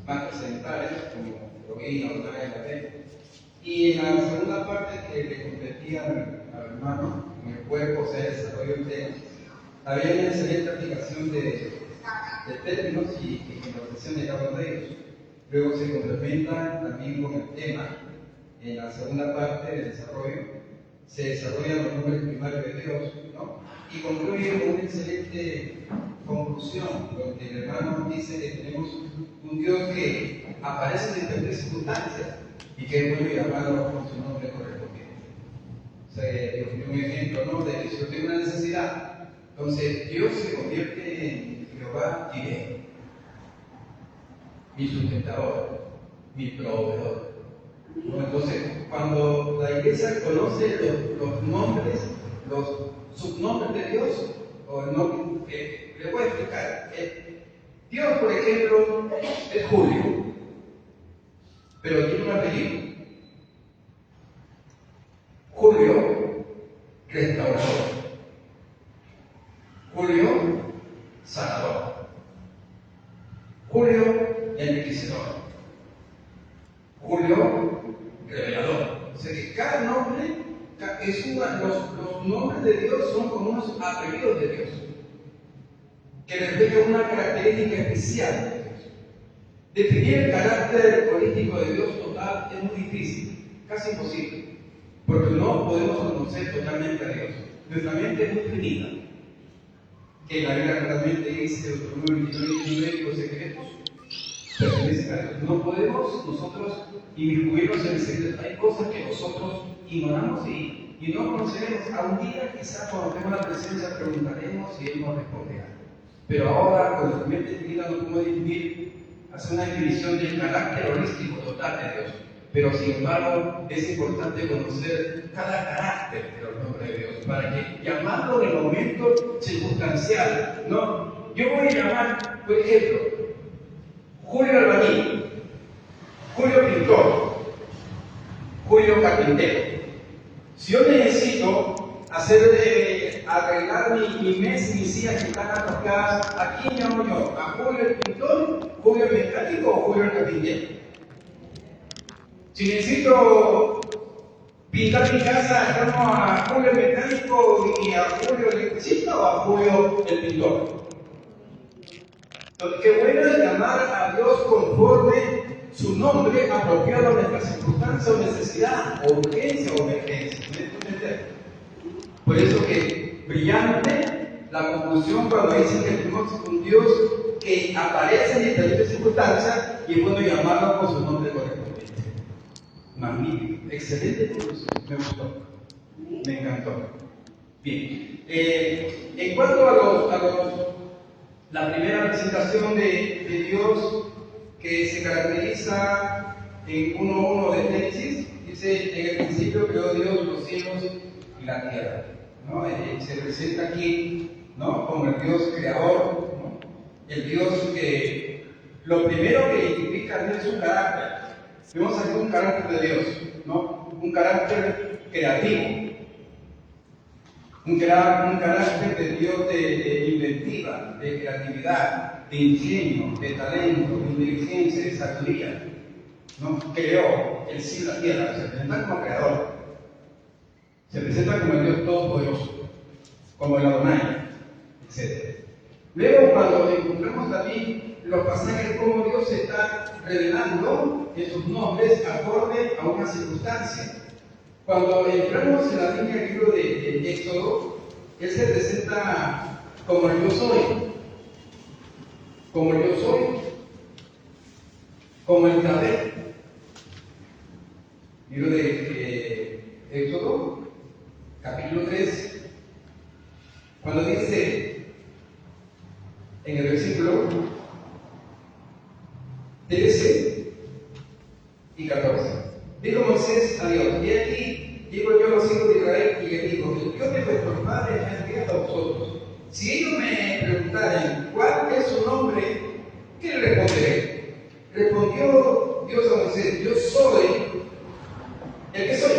más trascendentales, como Elohim, Adonai, Yahvé. Y en la segunda parte que le competía al hermano, en el cuerpo, o sea, el desarrollo del tema, había una excelente aplicación de términos y interpretación de cada uno de ellos. Luego se complementan también con el tema. En la segunda parte del desarrollo se desarrollan los nombres primarios de Dios, ¿no? Y concluye con una excelente conclusión, donde el hermano dice que tenemos un Dios que aparece en diferentes circunstancias y que es bueno llamarlo con su nombre correspondiente. O sea, Dios dio un ejemplo, ¿no? De que si yo tengo una necesidad, entonces Dios se convierte en Jehová Jireh, mi sustentador, mi proveedor. ¿No? Entonces, cuando la iglesia conoce los nombres, los subnombres de Dios, o no, le voy a explicar. Dios, por ejemplo, es Julio, pero tiene un apellido. Julio, restaurador. Julio, sanador. Julio, enriquecedor. Julio, revelador. O sea que cada nombre los nombres de Dios son como unos apellidos de Dios, que reflejan una característica especial de Dios. Definir el carácter holístico de Dios total es muy difícil, casi imposible, porque no podemos conocer totalmente a Dios. Nuestra mente es muy finita, que la Biblia claramente dice, Deuteronomio 29, los secretos pertenecen a Dios. No podemos nosotros inmiscuirnos en el secreto. Hay cosas que nosotros ignoramos y no conoceremos. A un día, quizás cuando tengamos la presencia, preguntaremos y Él nos responderá. Pero ahora, con nuestra mente finita, no podemos hacer una definición del carácter holístico total de Dios. Pero sin embargo, es importante conocer cada carácter de los nombres de Dios para que llamarlo en el momento circunstancial. ¿No? Yo voy a llamar, por ejemplo, Julio albañil, Julio pintor, Julio carpintero. Si yo necesito arreglar mi mesa y mis sillas que están atrofiadas, ¿a quién llamo yo? ¿A Julio el pintor, Julio el mecánico o Julio el carpintero? Si necesito pintar mi casa, llamo a Julio el mecánico y a Julio el electricista o a Julio el pintor. Entonces, qué bueno es llamar a Dios conforme su nombre apropiado a nuestra circunstancia o necesidad, o urgencia o emergencia. Por eso que brillante la conclusión cuando dicen que tenemos un Dios que aparece en diferentes circunstancias y es bueno llamarlo con su nombre correspondiente. Magnífico, excelente conclusión, me gustó, me encantó. Bien, en cuanto a la primera presentación de Dios que se caracteriza en 1.1 de Génesis, dice: en el principio creó Dios los cielos y la tierra. ¿No? Se presenta aquí, ¿no?, como el Dios creador, ¿no?, el Dios que lo primero que identifica es su carácter. Vemos aquí un carácter de Dios, ¿no?, un carácter creativo. Un carácter de Dios de inventiva, de creatividad, de ingenio, de talento, de inteligencia, de sabiduría. ¿No? Creó el cielo y la tierra, se presenta como creador, se presenta como el Dios todopoderoso, como el Adonai, etc. Luego, cuando encontramos también los pasajes como Dios se está revelando en sus nombres acorde a una circunstancia. Cuando entramos en la línea del libro de Éxodo, Él se presenta como el yo soy, como el yo soy, como el Yahvé. Libro de Éxodo, capítulo 3, cuando dice en el versículo 13 y 14. Dijo Moisés a Dios: y aquí digo yo a los hijos de Israel y les digo: el Dios de vuestros padres me ha enviado a vosotros. Si ellos me preguntaren cuál es su nombre, ¿qué le responderé? Respondió Dios a Moisés: yo soy el que soy.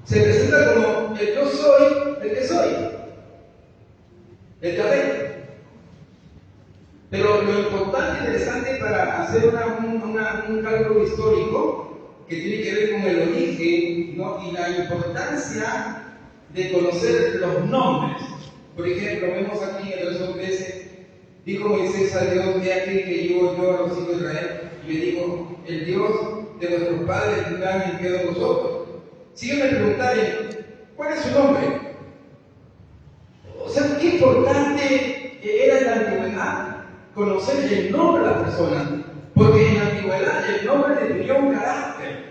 Se presenta como el yo soy el que soy, el Yahvé. Pero lo importante e interesante para hacer un cálculo histórico que tiene que ver con el origen, ¿no? Y la importancia de conocer los nombres. Por ejemplo, vemos aquí en el verso 13, dijo Moisés a Dios: he aquí que llevo yo a los hijos de Israel, y le digo: el Dios de vuestros padres me ha enviado a vosotros. Si yo me preguntara, ¿cuál es su nombre? O sea, qué importante era en la antigüedad conocer el nombre de la persona, porque en la antigüedad el nombre definía un carácter.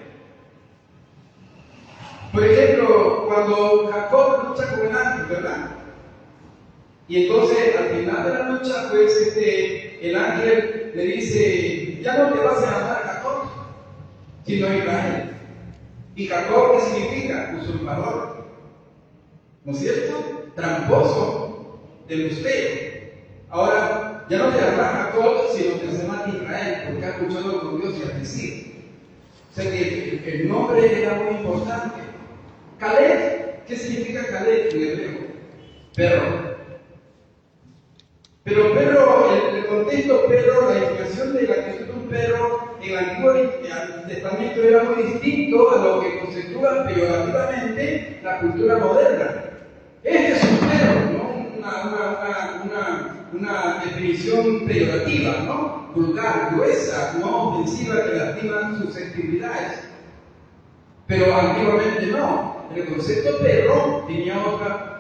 Por ejemplo, cuando Jacob lucha con el ángel, ¿verdad? Y entonces al final de la lucha, pues el ángel le dice: ya no te vas a llamar Jacob, sino Israel. ¿Y Jacob qué significa? Usurpador, ¿no es cierto? Tramposo, embustero. Ahora, ya no te llamas Jacob, sino que se llama Israel, porque has luchado con Dios y has vencido. O sea que el nombre era muy importante. Caleb, ¿qué significa Caleb en hebreo? Perro. Pero perro, el contexto perro, la expresión de la actitud de un perro en el Antiguo Testamento era muy distinto a lo que conceptúa peyorativamente la cultura moderna. Este es un perro, ¿no? Una definición peyorativa, ¿no? Vulgar, gruesa, no ofensiva, que lastima sus sensibilidades. Pero antiguamente no. El concepto perro tenía otra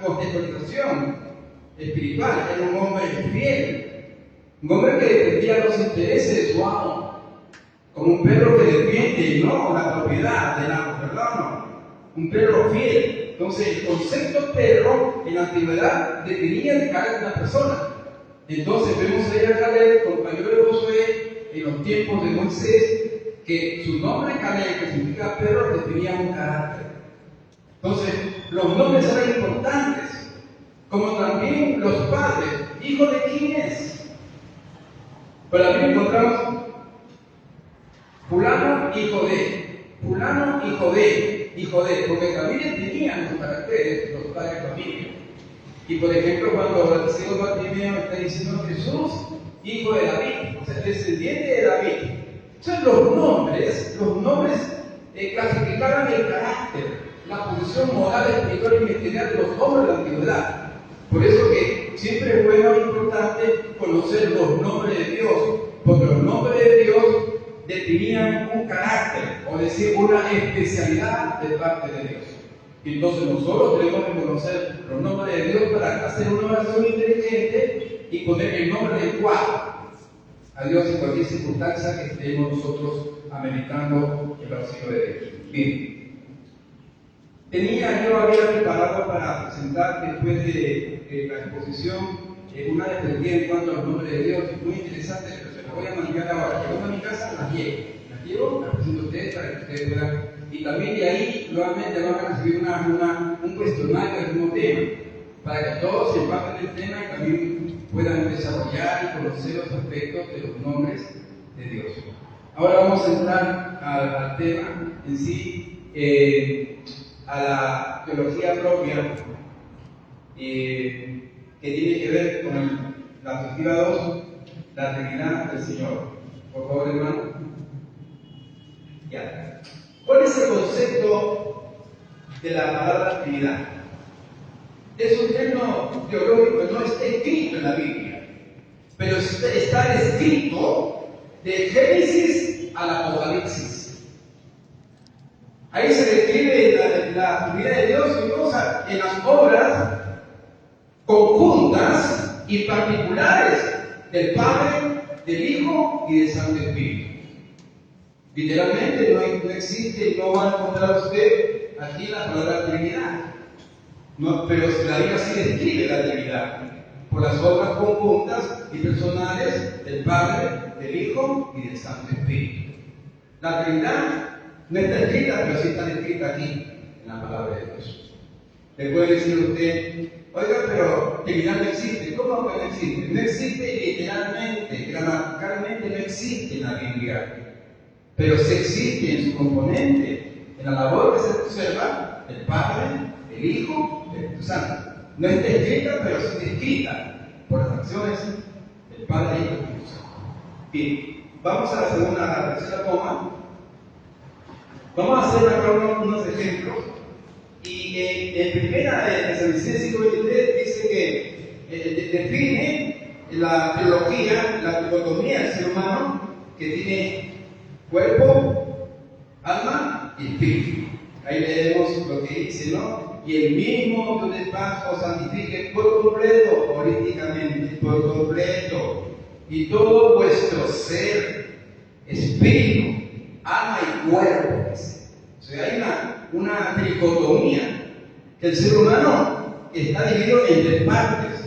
contextualización espiritual. Era un hombre fiel, un hombre que defendía los intereses de su amo, como un perro que defiende, ¿no?, la propiedad del amo, ¿verdad? No, un perro fiel. Entonces, el concepto perro en la antigüedad definía el carácter de una persona. Entonces, vemos ahí a Caleb, compañero de Josué, en los tiempos de Moisés, que su nombre Caleb, que significa perro, definía un carácter. Entonces, los nombres eran importantes, como también los padres. ¿Hijo de quién es? Por la Biblia encontramos fulano, hijo de, fulano, hijo de, porque también tenían los caracteres, los padres de familia. Y por ejemplo, cuando el Señor Bartimeo está diciendo Jesús, hijo de David, o sea, descendiente de David. O sea, los nombres clasificaban el carácter, la posición moral, espiritual y ministerial de los hombres de la antigüedad. Por eso que siempre es bueno e importante conocer los nombres de Dios, porque los nombres de Dios definían un carácter, o decir, una especialidad de parte de Dios. Y entonces nosotros tenemos que conocer los nombres de Dios para hacer una oración inteligente y poner el nombre adecuado a Dios en cualquier circunstancia que estemos nosotros ameritando el auxilio de Dios. Bien. Yo había preparado para presentar después de la exposición una defendida en cuanto a los nombres de Dios, muy interesante, pero se la voy a manejar ahora. Llegando a mi casa, las llevo, las presento a ustedes para que ustedes puedan. Y también de ahí, nuevamente, van a recibir un cuestionario del mismo tema, para que todos se empapen del tema y también puedan desarrollar y conocer los aspectos de los nombres de Dios. Ahora vamos a entrar al tema en sí, a la teología propia, que tiene que ver con la perspectiva 2, la Trinidad del Señor. Por favor, hermano. Ya. ¿Cuál es el concepto de la palabra Trinidad? Es un término teológico que no está escrito en la Biblia, pero está escrito de Génesis al Apocalipsis. Ahí se describe la Trinidad de Dios en las obras conjuntas y particulares del Padre, del Hijo y del Santo Espíritu. Literalmente no existe, no va a encontrar usted aquí la palabra Trinidad. No, pero la Biblia sí describe la Trinidad por las obras conjuntas y personales del Padre, del Hijo y del Santo Espíritu. La Trinidad no está escrita, pero sí está descrita aquí en la palabra de Dios. Le puede decir a usted: oiga, pero Trinidad no existe. ¿Cómo que no existe? No existe literalmente, gramaticalmente no existe en la Biblia, pero sí existe en su componente, en la labor que se observa del Padre, del Hijo y del Espíritu Santo. No está escrita, pero sí está escrita por las acciones El Padre, Hijo y Espíritu Santo. Bien, vamos a la tercera toma. Vamos a hacer acá unos ejemplos. Y en primera de Tesalonicenses 5:23 dice que define la teología, la dicotomía del ser humano, que tiene cuerpo, alma y espíritu. Ahí leemos lo que dice, ¿no? Y el mismo Dios de paz os santifique por completo, holísticamente, por completo, y todo vuestro ser, espíritu, alma y cuerpo. O sea, hay una dicotomía, que el ser humano está dividido en tres partes.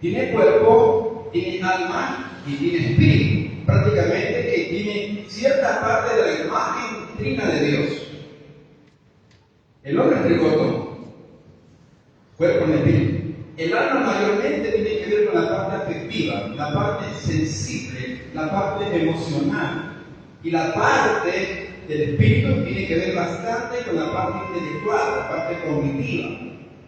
Tiene cuerpo, tiene alma y tiene espíritu. Prácticamente que tiene cierta parte de la imagen trina de Dios. El hombre es tricoto, cuerpo y espíritu. El alma mayormente tiene que ver con la parte afectiva, la parte sensible, la parte emocional. Y la parte del espíritu tiene que ver bastante con la parte intelectual, la parte cognitiva.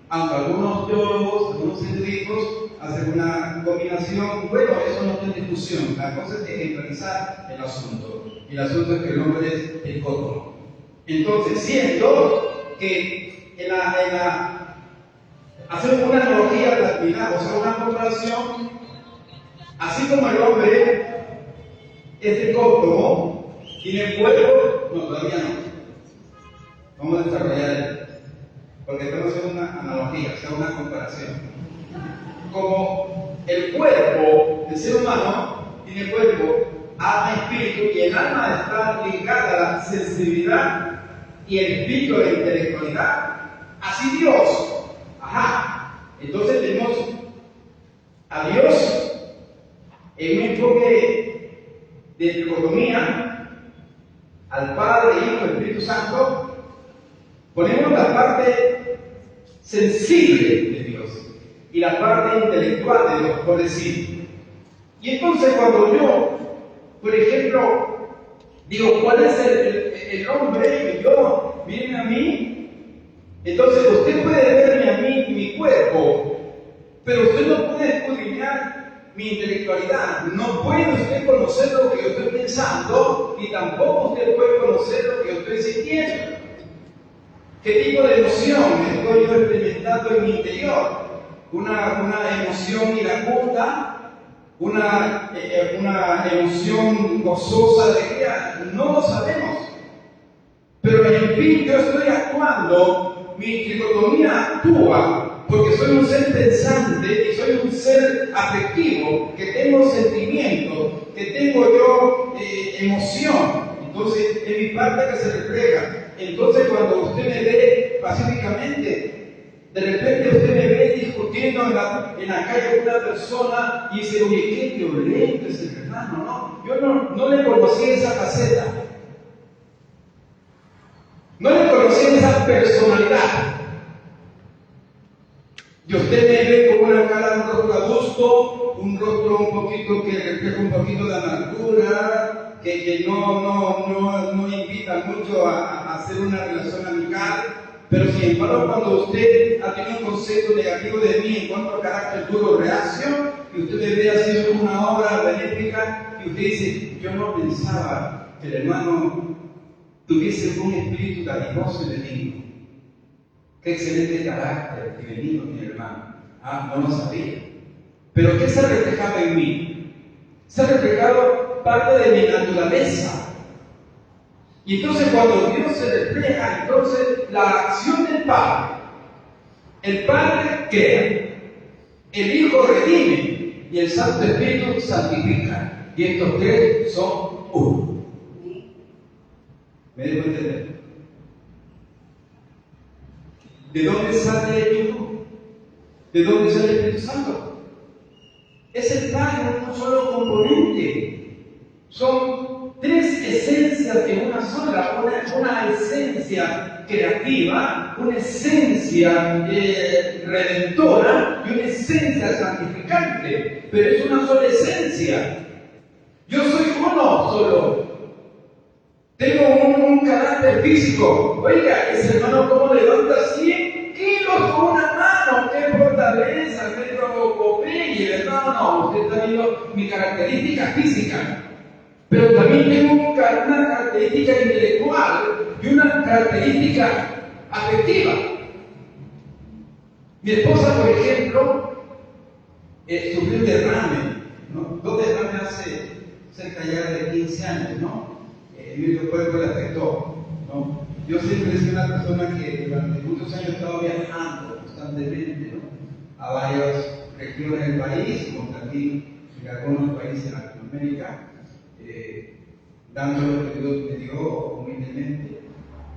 Aunque algunos teólogos, algunos científicos hacen una combinación, bueno, eso no está en discusión. La cosa es ejemplarizar el asunto. Y el asunto es que el hombre es tricótono. Entonces, siento que hacer una analogía latina, o sea, una comparación, así como el hombre es tricótono, tiene cuerpo, no, todavía no. Vamos a desarrollar, porque estamos haciendo una analogía, o sea, una comparación. Como el cuerpo del ser humano tiene cuerpo, alma, espíritu, y el alma está ligada a la sensibilidad y el espíritu a la intelectualidad, así Dios. Entonces tenemos a Dios en un enfoque de dicotomía, al Padre, Hijo y Espíritu Santo. Ponemos la parte sensible de Dios y la parte intelectual de Dios, por decir. Y entonces cuando yo, por ejemplo, digo, ¿cuál es el hombre que yo viene a mí? Entonces usted puede verme a mí mi cuerpo, pero usted no puede escudriñar mi intelectualidad. No puede usted conocer lo que yo estoy pensando y tampoco usted puede conocer lo que yo estoy sintiendo. ¿Qué tipo de emoción estoy yo experimentando en mi interior? Una emoción iracunda, una emoción gozosa, alegría, no lo sabemos. Pero en fin, yo estoy actuando, mi dicotomía actúa, porque soy un ser pensante y soy un ser afectivo, que tengo sentimientos, que tengo yo emoción. Entonces, en mi parte que se refleja. Entonces, cuando usted me ve pacíficamente, de repente usted me ve discutiendo en la calle con una persona y dice, oye, qué violento es el hermano, ¿no? Yo no le conocí esa faceta. No le conocí esa personalidad. Y usted me ve con una cara, un rostro adusto, un rostro un poquito que refleja un poquito de amargura, que no invita mucho a hacer una relación amical. Pero sin embargo, cuando usted ha tenido un concepto negativo de mí en cuanto a carácter duro, reacio, y usted me ve haciendo una obra benéfica, y usted dice, yo no pensaba que el hermano tuviese un espíritu dadivoso y benigno. Qué excelente carácter y benigno mi hermano. No lo sabía. Pero ¿qué se ha reflejado en mí? Se ha reflejado parte de mi naturaleza. Y entonces cuando Dios se refleja, entonces la acción del Padre, el Padre crea, el Hijo redime y el Santo Espíritu santifica. Y estos tres son uno. ¿Me dejo entender? ¿De dónde sale el Hijo? ¿De dónde sale el Espíritu Santo? Es el Padre, un solo componente. Son tres esencias en una sola, una esencia creativa, una esencia redentora y una esencia santificante. Pero es una sola esencia. Yo soy uno solo. Tengo un carácter físico. Oiga, ese hermano, ¿cómo levanta 100 kilos con una mano? ¡Qué fortaleza! ¡Qué epopeya! y el hermano no, usted está viendo mi característica física, pero también tengo una característica intelectual y una característica afectiva. Mi esposa, por ejemplo, sufrió un derrame, ¿no? 2 derrames hace cerca ya de 15 años, ¿no? Mi cuerpo le afectó, ¿no? Yo siempre he sido una persona que durante muchos años he estado viajando constantemente, ¿no? A varias regiones del país, como también en algunos países de Latinoamérica, dando lo que Dios me dio humildemente,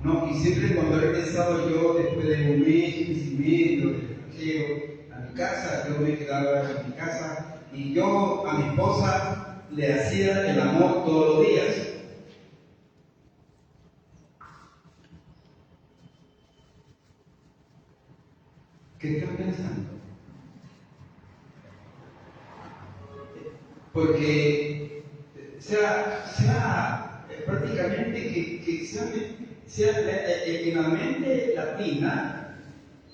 ¿no? Y siempre cuando he regresado yo, después de un mes y medio de extranjero, a mi casa, yo me quedaba en mi casa y yo a mi esposa le hacía el amor todos los días. ¿Qué están pensando? Porque prácticamente que sea en la mente latina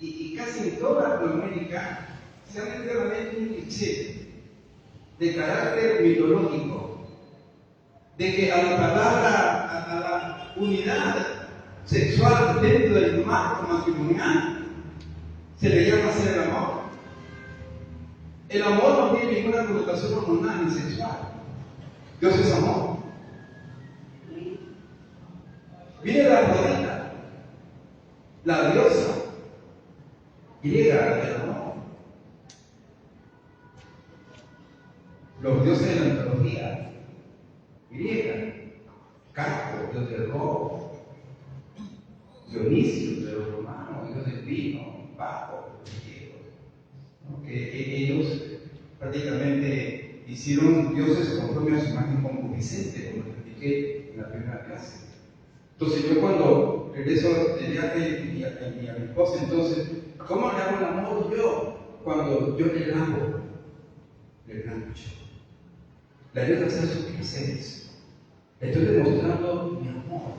y casi en toda Latinoamérica se ha metido en la mente un cliché de carácter mitológico, de que a la palabra, a la unidad sexual dentro del marco matrimonial se le llama hacer el amor. El amor no tiene ninguna connotación hormonal ni sexual. Dios es amor. Viene de la Afrodita, la diosa griega del amor. Los dioses de la mitología griega, Castor, dios del robo, Dionisio de los romanos, dios del vino, Baco, de los griegos, ¿no? Que ellos prácticamente hicieron dioses conforme a su imagen concupiscente, como les expliqué en la primera clase. Entonces yo cuando regreso de viaje y a mi esposa, entonces, ¿cómo le hago el amor yo? Cuando yo le lavo yo. Le ayudo a hacer sus quehaceres. Le estoy demostrando mi amor.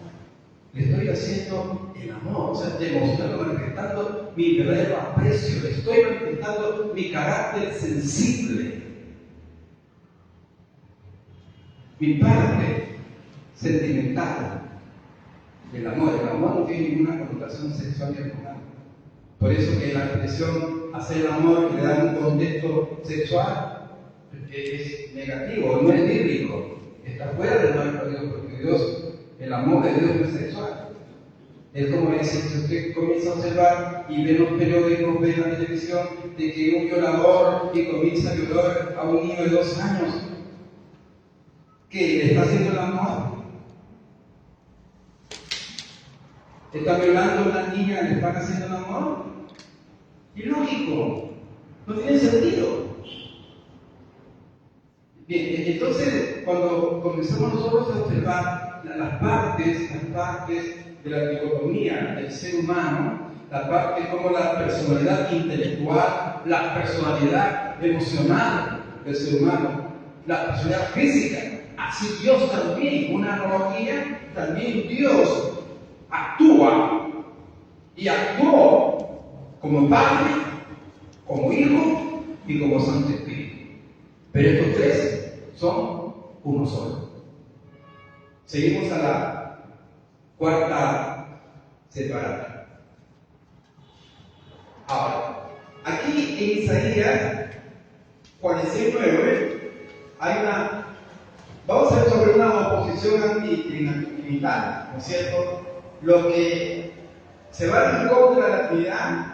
Le estoy haciendo el amor, o sea, demostrando, manifestando mi verdadero aprecio. Le estoy manifestando mi carácter sensible. Mi parte sentimental del amor. El amor no tiene ninguna connotación sexual ni hormonal. Por eso que la expresión hacer el amor que le da un contexto sexual es negativo, no es bíblico, está fuera del marco de Dios, porque Dios, el amor de Dios no es sexual. Es como dice, si usted comienza a observar y ve los periódicos, ve la televisión, de que un violador que comienza a violar a un niño de 2 años, que le está haciendo el amor, está violando a una niña, le están haciendo el amor. Ilógico, no tiene sentido. Bien, entonces cuando comenzamos nosotros a observar las partes de la dicotomía del ser humano, la parte como la personalidad intelectual, la personalidad emocional del ser humano, la personalidad física, así Dios también, una analogía, también Dios actúa y actuó como Padre, como Hijo y como Santo Espíritu. Pero estos 3 son uno solo. Seguimos a la cuarta separada. Ahora, aquí en Isaías 49 hay vamos a ver sobre una oposición anti-trinitaria, ¿no es cierto? Lo que se va en contra de la Trinidad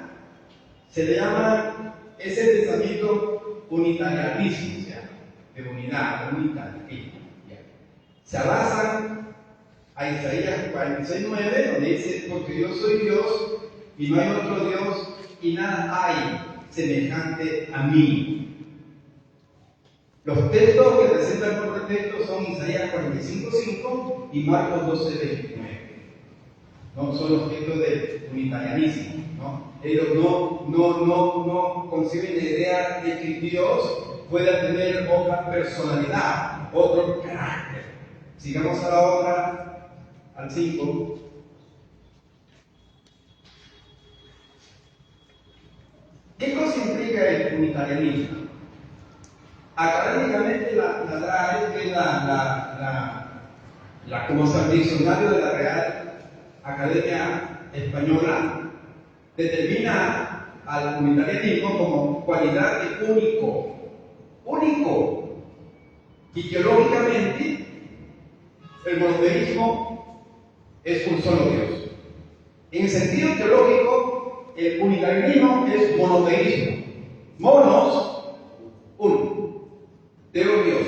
se le llama ese pensamiento unitarianismo, de unidad, unitarismo. Se abasan a Isaías 46:9, donde dice, porque yo soy Dios y no hay otro Dios y nada hay semejante a mí. Los textos que presentan por defecto son Isaías 45:5 y Marcos 12:29. ¿No? Son los textos de unitarianismo, ¿no? Ellos no conciben la idea de que Dios pueda tener otra personalidad, otro carácter. Sigamos a la otra, al 5. ¿Qué cosa implica el unitarianismo? Académicamente la RAE, que es como es el diccionario de la Real Academia Española, determina al unitarianismo como cualidad de único. Y teológicamente, el monoteísmo es un solo Dios. En el sentido teológico, el unitarianismo es monoteísmo. Monos, uno. Teo, Dios.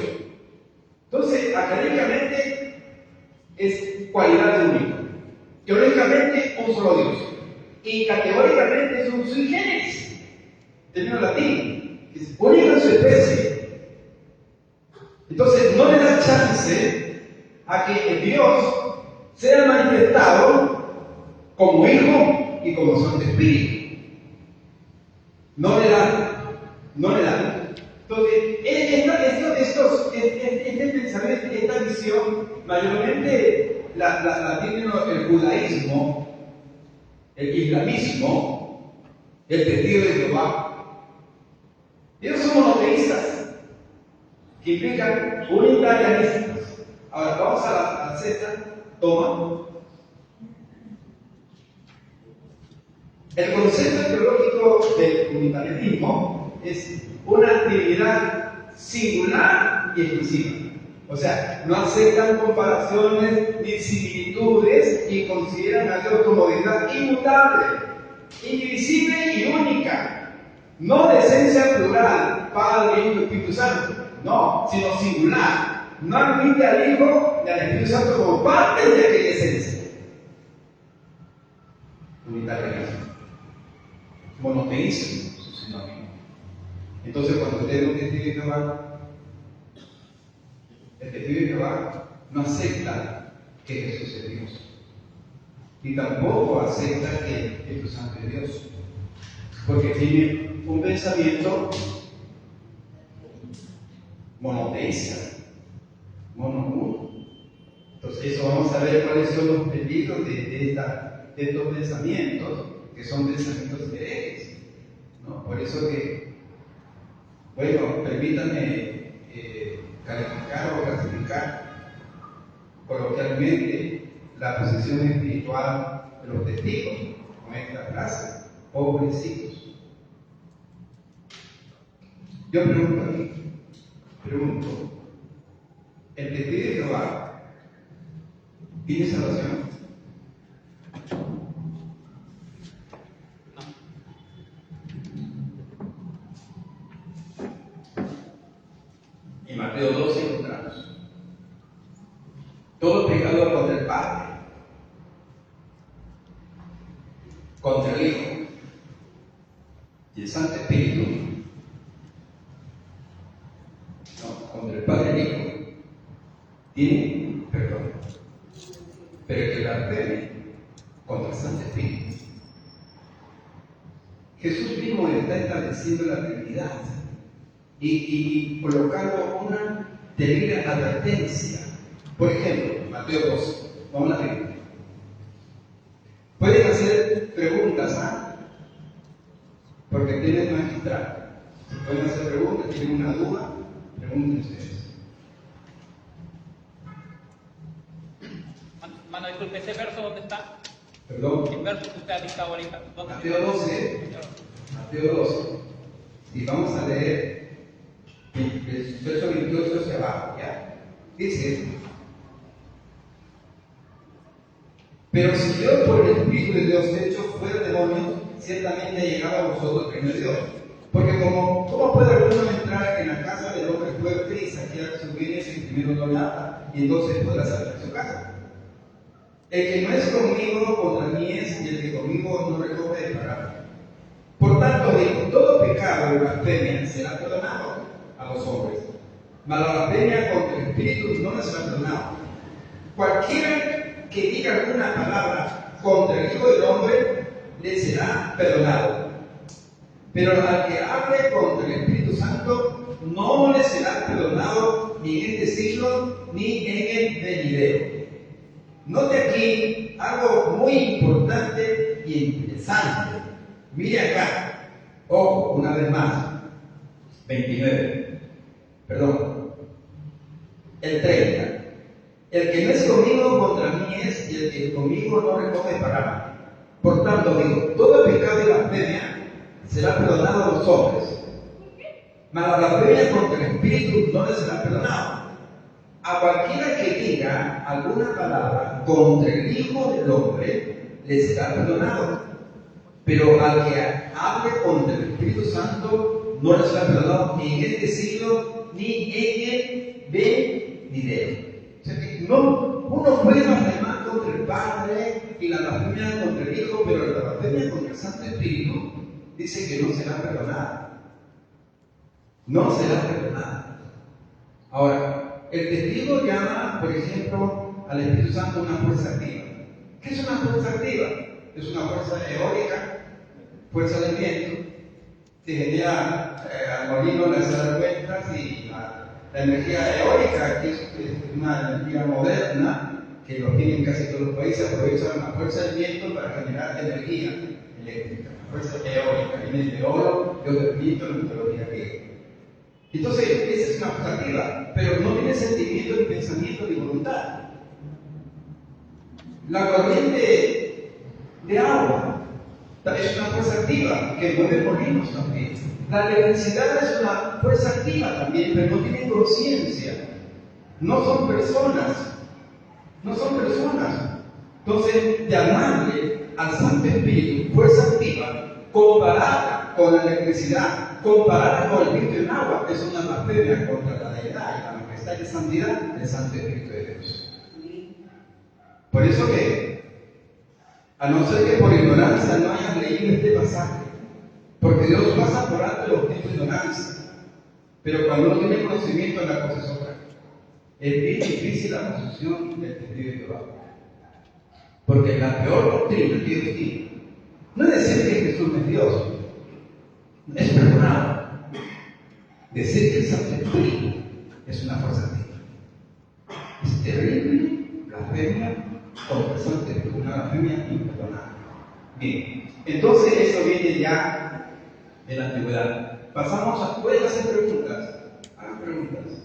Entonces, académicamente es cualidad de único. Teológicamente, un solo Dios. Y categóricamente es un sui generis, término latín, que es único en su especie. Entonces, no le da chance a que el Dios sea manifestado como Hijo y como Santo Espíritu. No le da. Entonces, este pensamiento, esta visión, mayormente la tiene el judaísmo, el islamismo, el testigo de Jehová. Ellos son monoteístas, que implican unitarianistas. Ahora, vamos a la sexta toma. El concepto teológico del unitarianismo es una actividad singular y exclusiva. O sea, no aceptan comparaciones ni similitudes y consideran a Dios como deidad inmutable, indivisible y única. No de esencia plural, Padre, Hijo y Espíritu Santo. No, sino singular. No admite al Hijo y al Espíritu Santo como parte de aquella esencia. Unitarianismo. Monoteísmo, su sinónimo. Entonces, cuando usted ve un testigo de Jehová, el testigo de Jehová no acepta que Jesús es Dios, y tampoco acepta que el Espíritu Santo es Dios, porque tiene un pensamiento monoteísta, mono. Entonces, eso vamos a ver cuáles son los peligros de estos pensamientos, que son pensamientos herejes, ¿no? Por eso que, bueno, permítanme calificar o clasificar coloquialmente la posición espiritual de los testigos con esta frase: pobrecitos. Yo pregunto, ¿el testigo de Jehová tiene salvación? En Mateo 12 encontramos: todo pecador contra el Padre, contra el Hijo y el Santo Espíritu, contra el Padre y el Hijo, tiene perdón. Pero el que blasfeme contra el Santo Espíritu. Jesús mismo está estableciendo la Trinidad y colocando una terrible advertencia. Por ejemplo, Mateo 12, vamos a leer. Pueden hacer preguntas, porque tienen magistral. Si pueden hacer preguntas, tienen una duda, pregunten ustedes. Mano, disculpe, ¿ese verso dónde está? Perdón. El verso que usted ha dictado ahorita. Mateo 12. Y vamos a leer el verso 28 hacia abajo, ¿ya? Dice: pero si yo por el Espíritu de Dios hecho fuera demonio, ciertamente he llegado a vosotros el reino de Dios. Porque ¿cómo puede alguno entrar en la casa del hombre fuerte y saquear sus bienes y primero no nada? Y entonces podrá salir de su casa. El que no es conmigo, contra mí es, y el que conmigo no recoge de pagar. Por tanto, digo, todo pecado y blasfemia será perdonado a los hombres, mas la blasfemia contra el Espíritu no les será perdonado. Cualquiera que diga alguna palabra contra el Hijo del Hombre le será perdonado, pero al que hable contra el Espíritu Santo no le será perdonado ni en este siglo ni en el venidero. Note aquí algo muy importante y interesante. Mire acá, ojo, una vez más, 29. Perdón. El 30. El que no es conmigo contra mí es, y el que conmigo no recoge para mí. Por tanto, digo, todo pecado y blasfemia será perdonado a los hombres, mas la blasfemia contra el Espíritu no les será perdonado. A cualquiera que diga alguna palabra contra el Hijo del Hombre, le será perdonado. Pero al que hable contra el Espíritu Santo, no le será perdonado ni en este siglo, ni en el venidero. O sea que uno puede blasfemar contra el Padre y la blasfemia contra el Hijo, pero la blasfemia contra el Santo Espíritu dice que no será perdonada. No será perdonada. Ahora, el testigo llama, por ejemplo, al Espíritu Santo una fuerza activa. ¿Qué es una fuerza activa? Es una fuerza eólica, fuerza del viento, que genera al molino le hace dar cuentas, y la energía eólica, que es una energía moderna, que lo tienen casi todos los países, aprovechan la fuerza del viento para generar energía eléctrica, la fuerza eólica, viene de oro, de otro viento, la mitología griega. Entonces, esa es una fuerza activa, pero no tiene sentimiento, ni pensamiento, ni voluntad. La corriente de agua es una fuerza activa que mueve molinos también. La electricidad es una fuerza activa también, pero no tiene conciencia. No son personas. No son personas. Entonces, llamarle al Santo Espíritu fuerza activa, comparada con la electricidad, comparada con el viento y el agua, es una blasfemia contra la deidad y la majestad y santidad del Santo Espíritu de Dios. Por eso que, a no ser que por ignorancia no hayan leído este pasaje, porque Dios pasa por alto los tiempos de ignorancia, pero cuando uno tiene conocimiento la cosa es otra. Es bien difícil la posición del testigo de Jehová, porque la peor doctrina que Dios tiene no es decir que Jesús no es Dios, es perdonado. Decir que el Santo Espíritu es una fuerza activa es terrible, blasfemia contra el Santo Espíritu, una blasfemia imperdonable. Bien, entonces eso viene ya de la antigüedad. Pasamos a, ¿pueden hacer preguntas? Hagan preguntas.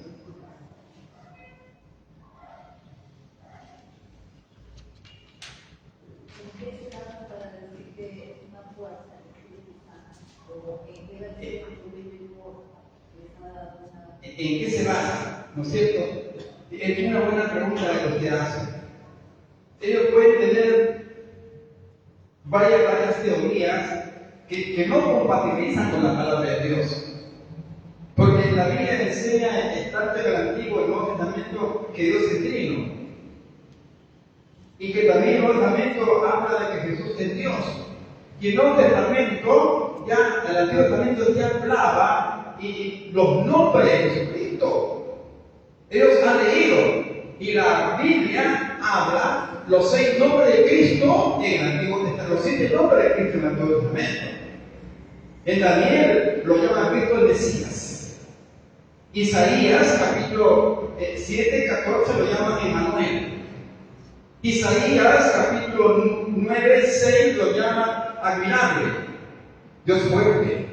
¿En qué se basa? ¿No es cierto? Es una buena pregunta de los que hacen. Ellos pueden tener varias teorías que no compatibilizan con la palabra de Dios. Porque la Biblia enseña, tanto en el Antiguo y el Nuevo Testamento, que Dios es trino. Y que también el Nuevo Testamento habla de que Jesús es Dios. Y el Nuevo Testamento, ya el Antiguo Testamento ya hablaba y los nombres de Jesucristo. Ellos han leído y la Biblia habla los 6 nombres de Cristo en el Antiguo Testamento, los 7 nombres de Cristo en el Antiguo Testamento. En Daniel lo llama a Cristo el Mesías. Isaías capítulo 7, 14 lo llama Emmanuel. Isaías capítulo 9, 6 lo llama admirable, Dios fuerte,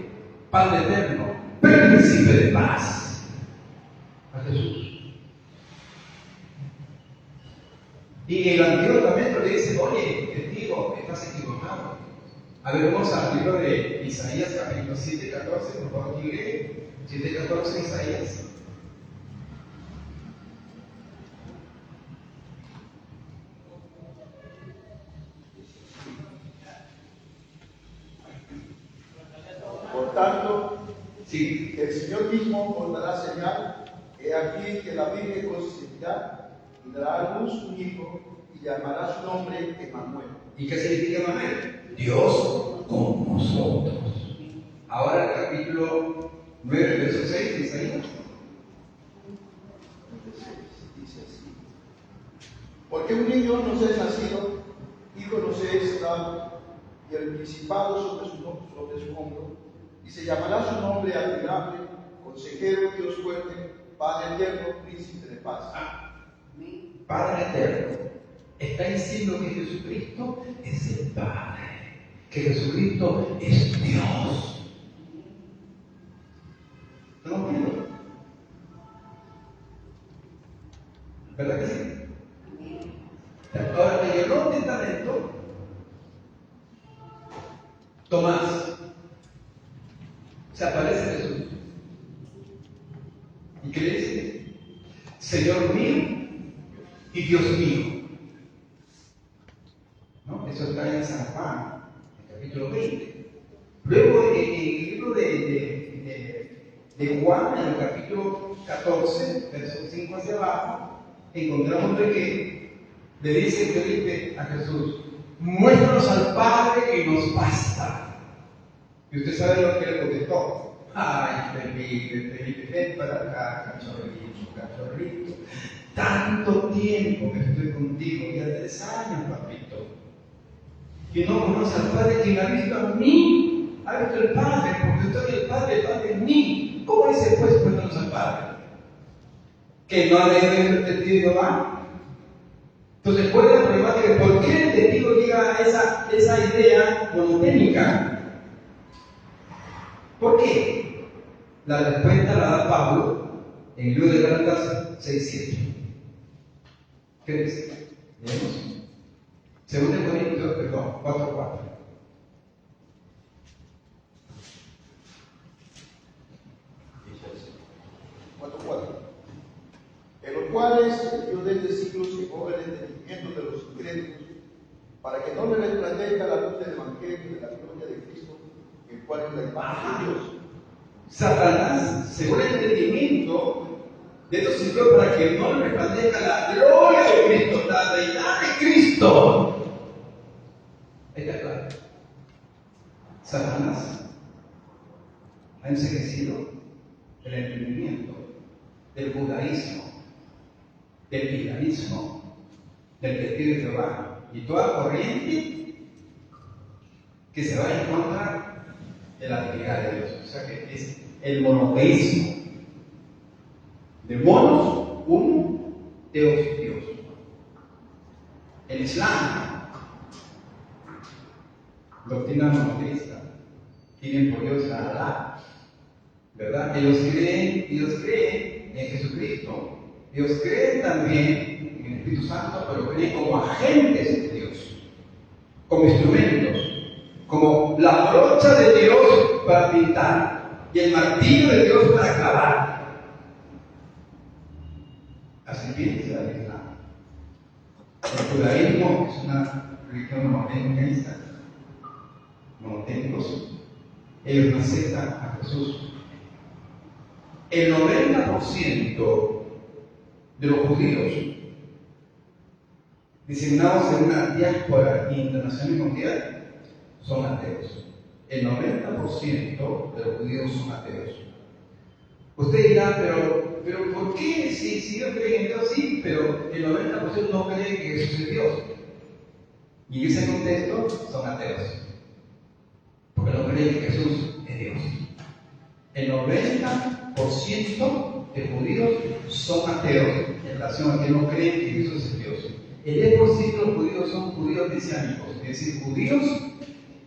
Padre eterno, príncipe de paz. A Jesús. Y el Antiguo Testamento le dice, oye, testigo, estás equivocado. A ver, vamos al libro de Isaías capítulo 7, 14, por favor, aquí lee 7, 14 Isaías. Por tanto, Sí. el Señor mismo os dará señal, he aquí que la Virgen concebirá y dará a luz un hijo y llamará su nombre Emmanuel. ¿Y qué significa Emmanuel? Dios con nosotros. Ahora el capítulo 9, verso 6 de Isaías. Dice así: porque un niño nos es nacido, hijo nos es dado, y el principado sobre su hombro, y se llamará su nombre admirable, consejero, Dios fuerte, Padre eterno, príncipe de paz. Padre eterno. Está diciendo que Jesucristo es el Padre, que Jesucristo es Dios. ¿Estamos viendo? ¿Verdad que sí? Ahora, en el Nuevo Testamento, Tomás se aparece Jesús. ¿Y qué le dice? Señor mío y Dios mío. ¿No? Eso está en San Juan, capítulo 20. Luego, en el libro de Juan, en el capítulo 14, versos 5 hacia abajo, encontramos de que le dice Felipe a Jesús: muéstranos al Padre y nos basta. Y usted sabe lo que le contestó. Ay, Felipe, ven para acá, cachorrito. Tanto tiempo que estoy contigo, ya 3 años, papito. Y no conoce al Padre, quien ha visto a mí, ha visto al Padre, porque estoy el Padre en mí. ¿Cómo dice pues, muéstranos al Padre? ¿Que no ha leído el testigo de Jehová? Entonces, ¿cuál es la problemática? ¿Por qué el testigo llega a esa idea monotémica? ¿Por qué? La respuesta la da Pablo en el libro de Gálatas 6:7. ¿Qué dice? Leemos. 2 Corintios 4:4. En los cuales el Dios de este siglo cegó el entendimiento de los incrédulos, para que no le resplandezca la luz del Evangelio de la gloria de Cristo, el cual es la imagen de Dios. Satanás cegó el entendimiento de estos siglos para que no le resplandezca la gloria de Cristo, la deidad de Cristo. Está claro. Satanás ha enseguecido el entendimiento del judaísmo, del cristianismo, del testigo de Jehová y toda corriente que se va en contra de la divinidad de Dios. O sea que es el monoteísmo. De monos, uno, Dios, Dios. El Islam, doctrina monoteísta, tienen por Dios a Alá, ¿verdad? Ellos creen en Jesucristo. Ellos creen también en el Espíritu Santo, pero creen como agentes de Dios, como instrumentos, como la brocha de Dios para pintar y el martillo de Dios para clavar. Así piensa el Islam. El judaísmo es una religión monotéicos. Ellos no aceptan a Jesús. El 90% de los judíos diseminados en una diáspora internacional y mundial son ateos. El 90% de los judíos son ateos. Usted dirá, pero ¿por qué? Si ellos creen en Dios, sí, pero el 90% no cree que Jesús es Dios. Y en ese contexto son ateos, porque no creen que Jesús es Dios. El 90% de judíos son ateos en relación a que no creen que Jesús es Dios. El 10% de los judíos son judíos mesiánicos, es decir, judíos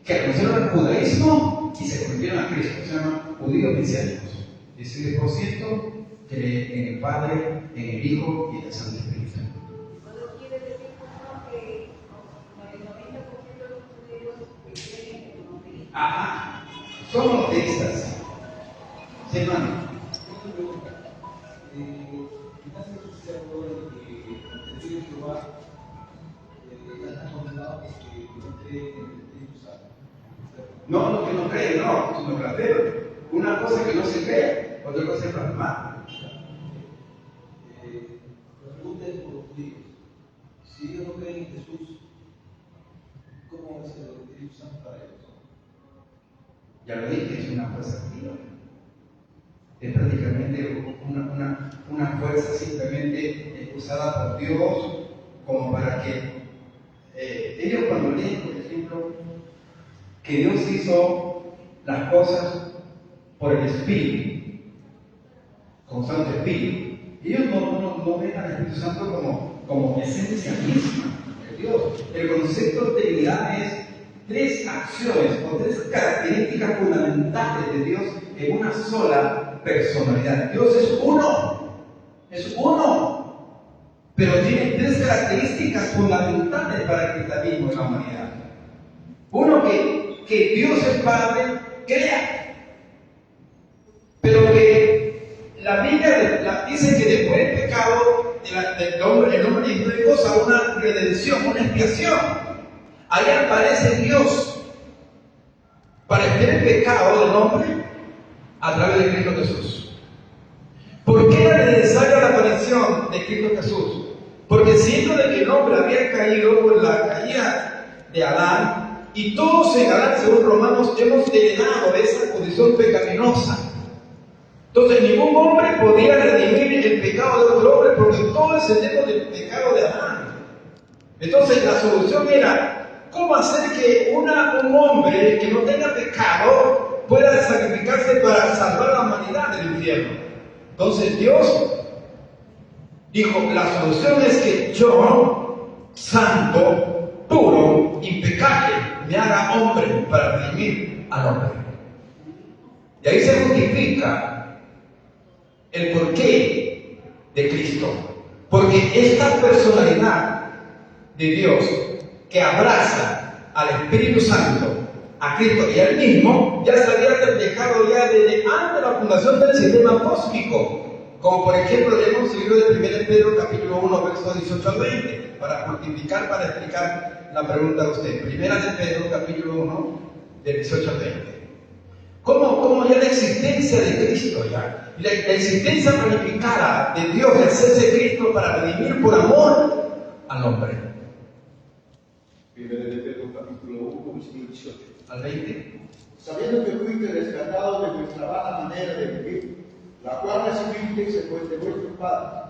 que renunciaron al judaísmo y se convirtieron a Cristo. Se llaman judíos mesiánicos. 10% cree en el Padre, en el Hijo y en el Santo Espíritu. ¿No quiere decir que el 90% de los judíos creen en el monoteísmo? Ajá, son monoteístas. Sí, hermano. Una pregunta. Quizás Jesús se habló de que el testigo de Jehová están condenados porque no creen en el Espíritu Santo. No, los que no creen, no, sino que la fe. Una cosa que no se cree, otra cosa es plasmar. La pregunta es por los judíos. Si ellos no creen en Jesús, ¿cómo es el Espíritu Santo para ellos? Ya lo dije, es una fuerza activa. Es prácticamente una fuerza simplemente usada por Dios como para que ellos cuando leen, por ejemplo, que Dios hizo las cosas por el Espíritu, como Santo Espíritu, ellos no ven al Espíritu Santo como esencia misma de Dios. El concepto de Trinidad es 3 acciones o 3 características fundamentales de Dios en una sola personalidad. Dios es uno, pero tiene tres características fundamentales para el cristianismo en la humanidad. Uno, que Dios el Padre crea, pero que la Biblia dice que después del pecado del hombre, el hombre le goza una redención, una expiación. Ahí aparece Dios para expiar el pecado del hombre a través de Cristo Jesús. ¿Por qué era necesaria la aparición de Cristo Jesús? Porque siendo de que el hombre había caído por la caída de Adán, y todos en Adán, según Romanos, hemos heredado esa condición pecaminosa. Entonces ningún hombre podía redimir el pecado de otro hombre, porque todo es heredero del pecado de Adán. Entonces la solución era, ¿cómo hacer que un hombre que no tenga pecado pueda sacrificarse para salvar a la humanidad del infierno? Entonces Dios dijo, la solución es que yo, santo, puro, impecable, me haga hombre para redimir al hombre. Y ahí se justifica el porqué de Cristo. Porque esta personalidad de Dios que abraza al Espíritu Santo, a Cristo y a Él mismo, ya se había reflejado ya desde antes de la fundación del sistema cósmico. Como por ejemplo hemos seguido de 1 Pedro capítulo 1, versos 18 al 20, para justificar, para explicar la pregunta de usted. 1 Pedro capítulo 1, del 18 al 20. ¿Cómo ya la existencia de Cristo ya? La existencia planificada de Dios de hacerse Cristo para redimir por amor al hombre. 1 Pedro capítulo 1, versículo 18 al 20. Sabiendo que fuiste rescatados de vuestra vana manera de vivir, la cual recibisteis de vuestros padres,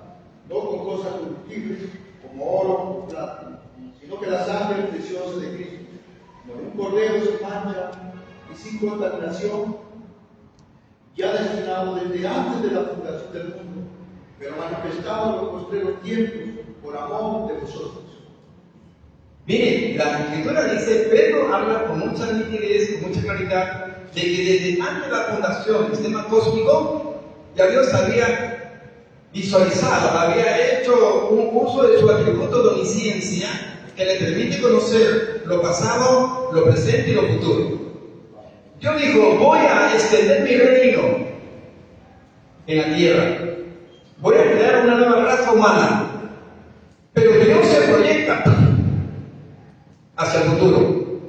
no con cosas corruptibles, como oro o plata, sino que la sangre preciosa de Cristo, como un cordero sin mancha y sin contaminación, ya destinado desde antes de la fundación del mundo, pero manifestado en los postreros tiempos por amor de vosotros. Miren, la Escritura dice, Pedro habla con mucha nitidez, con mucha claridad, de que desde antes de la fundación del sistema cósmico, ya Dios había visualizado, había hecho un uso de su atributo de omnisciencia que le permite conocer lo pasado, lo presente y lo futuro. Dios dijo, voy a extender mi reino en la tierra, voy a crear una nueva raza humana, pero Dios se proyecta hacia el futuro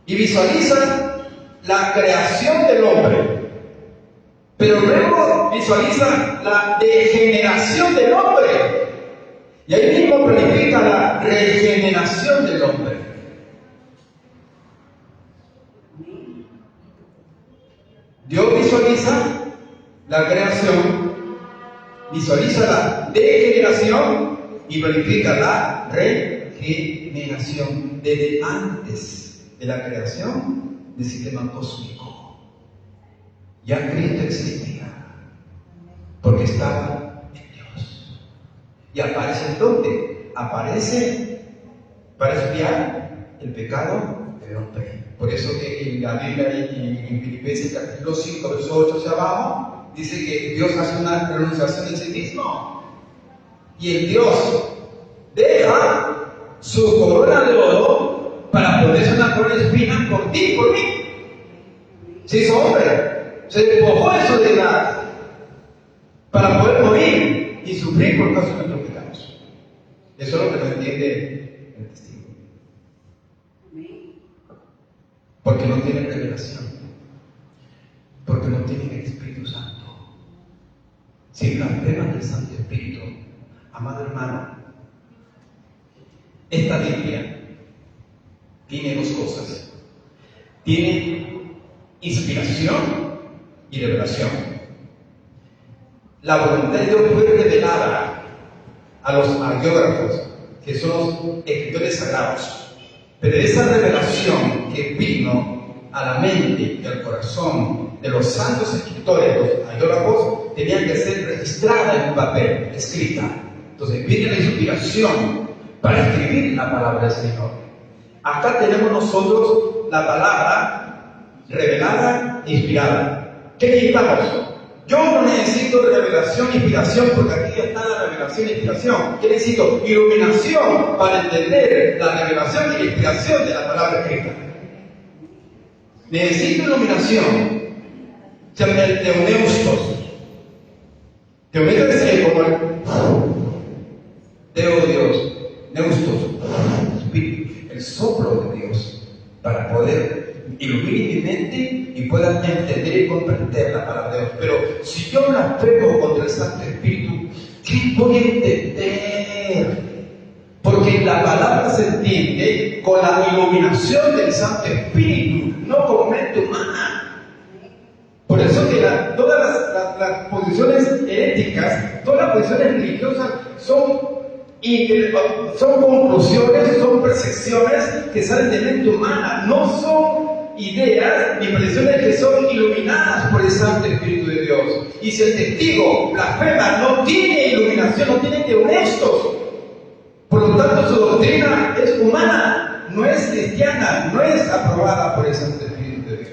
y visualiza la creación del hombre, pero luego visualiza la degeneración del hombre y ahí mismo planifica la regeneración del hombre. Dios visualiza la creación, visualiza la degeneración y planifica la regeneración desde antes de la creación del sistema cósmico. Ya Cristo existía porque estaba en Dios. ¿Y aparece en dónde? Aparece para expiar el pecado del hombre. Por eso que en la Biblia, en Filipenses capítulo 5, verso 8 hacia abajo, dice que Dios hace una renunciación en sí mismo. Y el Dios deja su corona de oro para ponerse una corona de espinas por ti y por mí. Se hizo hombre, se despojó de su deidad para poder morir y sufrir por causa de nuestros pecados. Eso es lo que no entiende el testigo. Porque no tienen revelación, porque no tienen el Espíritu Santo. Si blasfeman del Santo Espíritu, amado hermano, esta Biblia tiene dos cosas: tiene inspiración y revelación. La voluntad de Dios fue revelada a los agiógrafos, que son los escritores sagrados. Pero esa revelación que vino a la mente y al corazón de los santos escritores, los agiógrafos, tenía que ser registrada en un papel, escrita. Entonces viene la inspiración para escribir la palabra del Señor. Acá tenemos nosotros la palabra revelada e inspirada. ¿Qué necesitamos? Yo no necesito revelación e inspiración porque aquí está la revelación revelación e inspiración. ¿Qué necesito? Iluminación para entender la revelación y la inspiración de la palabra escrita. Necesito iluminación. Se llama el teoneustos. Teoneustos es como el Deo Dios, neustos, espíritu, el soplo de Dios, para poder iluminar mi mente y pueda entender y comprender la palabra de Dios. Pero si yo blasfemo contra el Santo Espíritu, ¿qué voy a entender? Porque la palabra se entiende con la iluminación del Santo Espíritu, no con mente humana. Por eso que todas las posiciones heréticas, todas las posiciones religiosas son conclusiones, son percepciones que salen de mente humana, no son ideas ni percepciones que son iluminadas por el Santo Espíritu de Dios. Y si el testigo blasfema, no tiene iluminación, no tiene teonestos, por lo tanto su doctrina es humana, no es cristiana, no es aprobada por el Santo Espíritu de Dios.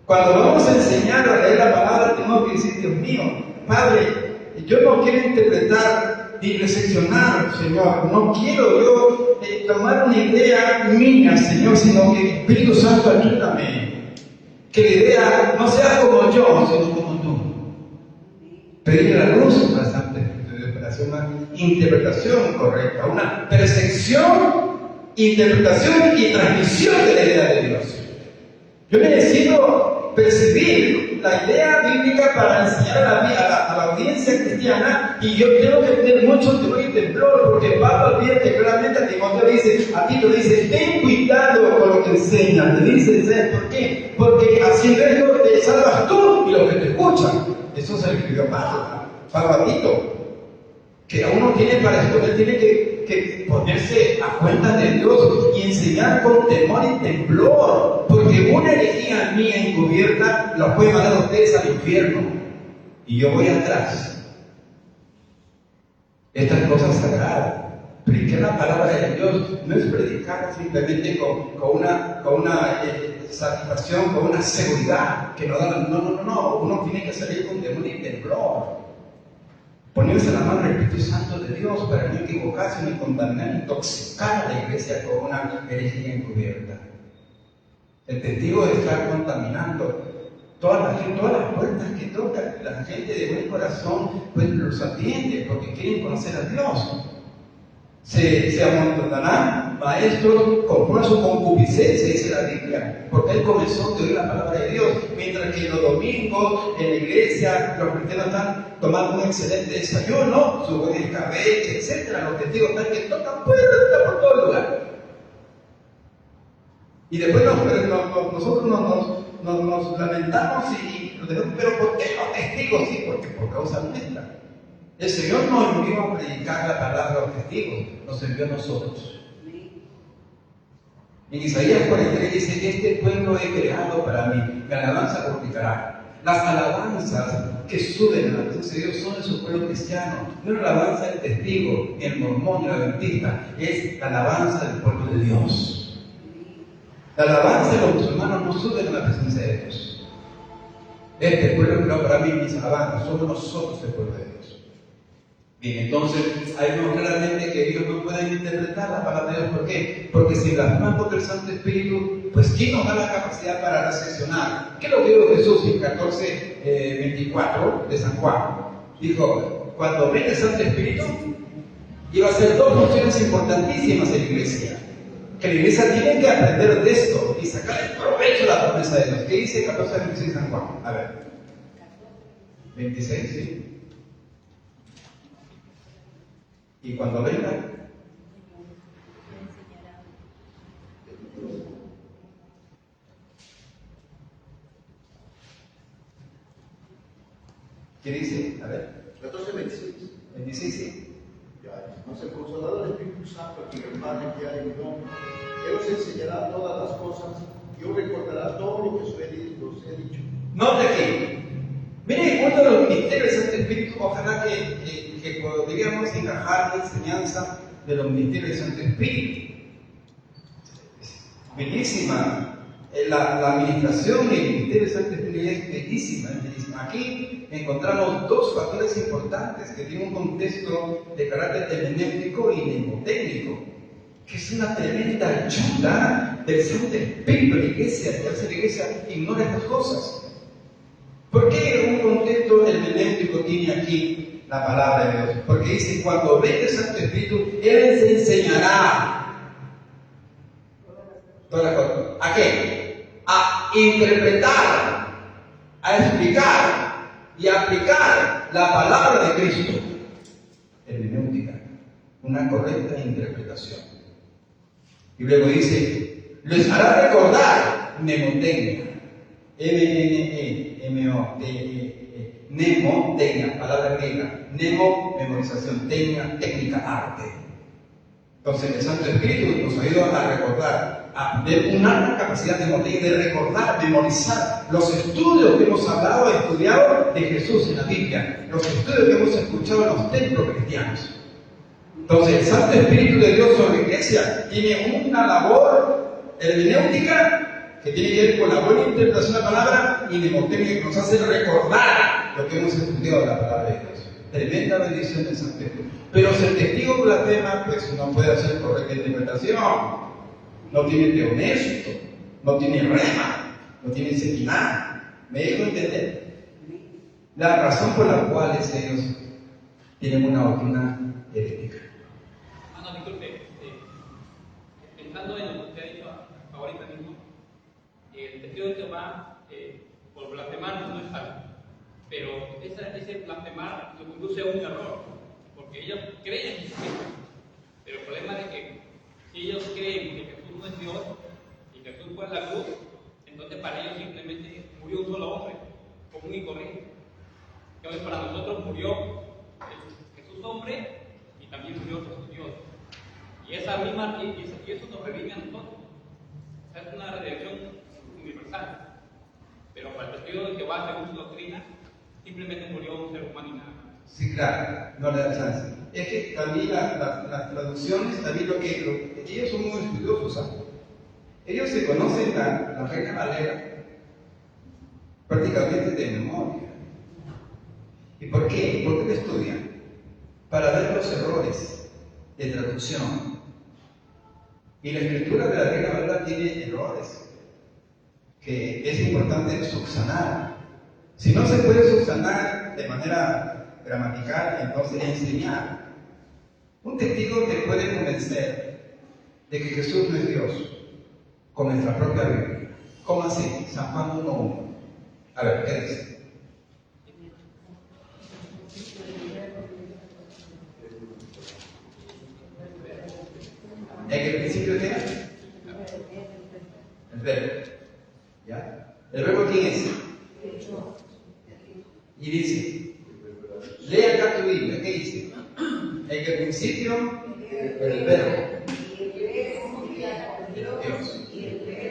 Cuando vamos a enseñar a leer la palabra, tenemos que decir: Dios mío, Padre, yo no quiero interpretar ni reseccionar, Señor, no quiero yo tomar una idea mía, Señor, sino que Espíritu Santo, ayúdame, que la idea no sea como yo, sino como tú. Pedir la luz al Santo Espíritu de Dios para hacer una interpretación correcta, una percepción, interpretación y transmisión de la idea de Dios. Yo necesito percibir la idea bíblica para enseñar a la audiencia cristiana, y yo tengo que tener mucho temor y temblor, porque Pablo advierte claramente a Timoteo, a Tito dice: ten cuidado con lo que enseñas. Le dice: ¿sabes por qué? Porque haciendo esto te salvas tú y los que te escuchan. Eso se le escribió Pablo a Tito, que uno tiene para escoger, tiene que ponerse a cuenta de Dios y enseñar con temor y temblor, porque una herejía mía encubierta los puede mandar a ustedes al infierno y yo voy atrás. Estas cosas sagradas, predicar la palabra de Dios no es predicar simplemente con una satisfacción, con una seguridad que no da. No, uno tiene que salir con temor y temblor, ponerse la mano al Espíritu Santo de Dios para no equivocarse ni contaminar, intoxicar a la iglesia con una herejía encubierta. El testigo de estar contaminando todas las puertas que toca. La gente de buen corazón pues los atiende porque quieren conocer a Dios. Se amontonarán maestros conforme a su concupiscencia, dice la Biblia, porque él comenzó a oír la palabra de Dios, mientras que los domingos en la iglesia los cristianos están tomando un excelente desayuno, su buen escabeche, etc. Los testigos están que tocan puertas por todo el lugar. Y después nosotros nos lamentamos y nos decimos: ¿pero por qué los testigos? Sí, porque por causa nuestra. El Señor no envió a predicar la palabra a los testigos, nos envió a nosotros. En Isaías 43 dice: este pueblo he creado para mí, mi alabanza glorificará. Las alabanzas que suben a la presencia de Dios son de su pueblo cristiano. No es la alabanza del testigo, ni el mormón, ni el adventista, es la alabanza del pueblo de Dios. La alabanza de los musulmanes no suben a la presencia de Dios. Este pueblo creado para mí, mis alabanzas, somos nosotros el pueblo de Dios. Bien, entonces, ahí vemos claramente que ellos no pueden interpretar la palabra de Dios. ¿Por qué? Porque si blasfeman contra el Santo Espíritu, pues ¿quién nos da la capacidad para reflexionar? ¿Qué es lo que dijo Jesús en 14:24 de San Juan? Dijo: cuando venga el Santo Espíritu, iba a hacer dos funciones importantísimas en la iglesia. Que la iglesia tiene que aprender de esto y sacar el provecho de la promesa de Dios. ¿Qué dice 14:26 San Juan? A ver. 26, sí. Y cuando venga, ¿qué dice? A ver. 14:26. 26, sí. Mas el Consolador Espíritu Santo, que el Padre que hay en mi nombre, Él os enseñará todas las cosas y os recordará todo lo que os he dicho. Note aquí. Mire, uno de los ministerios del Santo Espíritu, ojalá que podríamos encajar la enseñanza de los ministerios del Santo Espíritu. Bellísima la administración y el ministerio del Santo Espíritu es bellísima, es bellísima. Aquí encontramos dos factores importantes que tienen un contexto de carácter hermenéutico y mnemotécnico, que es una tremenda ayuda del Santo Espíritu. La iglesia ignora estas cosas. ¿Por qué un contexto hermenéutico tiene aquí la palabra de Dios? Porque dice, cuando venga el Santo Espíritu, Él les enseñará todas las cosas. ¿A qué? A interpretar, a explicar y a aplicar la palabra de Cristo. Hermenéutica, una correcta interpretación. Y luego dice, les hará recordar mnemotecnia. Mnemotecnia, palabra griega. Mnemo, memorización, tecnia, técnica, arte. Entonces el Santo Espíritu nos ayuda a recordar, a tener una alta capacidad de recordar, memorizar los estudios que hemos hablado, estudiado de Jesús en la Biblia, los estudios que hemos escuchado en los templos cristianos. Entonces el Santo Espíritu de Dios sobre la iglesia tiene una labor hermenéutica que tiene que ver con la buena interpretación de la palabra y mnemotecnia que nos hace recordar lo que hemos estudiado de la palabra de Dios. Tremenda bendición del Santo Espíritu. Pero si el testigo blasfema, pues no puede hacer correcta interpretación. No tiene teonesto, no tiene rema, no tiene sequina. ¿Me dejo entender? La razón por la cual ellos tienen una doctrina herética. No, disculpe. Pensando en lo que usted ha dicho ahorita mismo, el testigo de Jehová, por blasfemar no es algo. Pero ese blasfemar lo conduce a un error, porque ellos creen en Jesucristo. Pero el problema es que si ellos creen que Jesús no es Dios y Jesús fue a la cruz, entonces para ellos simplemente murió un solo hombre, común y corriente. Entonces para nosotros murió Jesús hombre y también murió Jesús Dios. Y esa misma, y eso nos revive a nosotros. O sea, es una redención universal. Pero para el testigo de Jehová, según su doctrina, simplemente murió un ser humano y nada más. Sí, claro, no le da chance. Es que también las traducciones, también lo que ellos son muy estudiosos, ¿sabes? Ellos se conocen la Reina Valera prácticamente de memoria. ¿Y por qué? ¿Por qué lo estudian? Para ver los errores de traducción. Y la escritura de la Reina Valera tiene errores que es importante subsanar. Si no se puede subsanar de manera gramatical, entonces enseñar. Un testigo te puede convencer de que Jesús no es Dios con nuestra propia Biblia. ¿Cómo así? San Juan 1:1. A ver, ¿qué dice? ¿En el principio qué era? El verbo. ¿Ya? ¿El verbo quién es? Y dice, lee acá tu Biblia, ¿qué dice? En el principio, el verbo. Dios.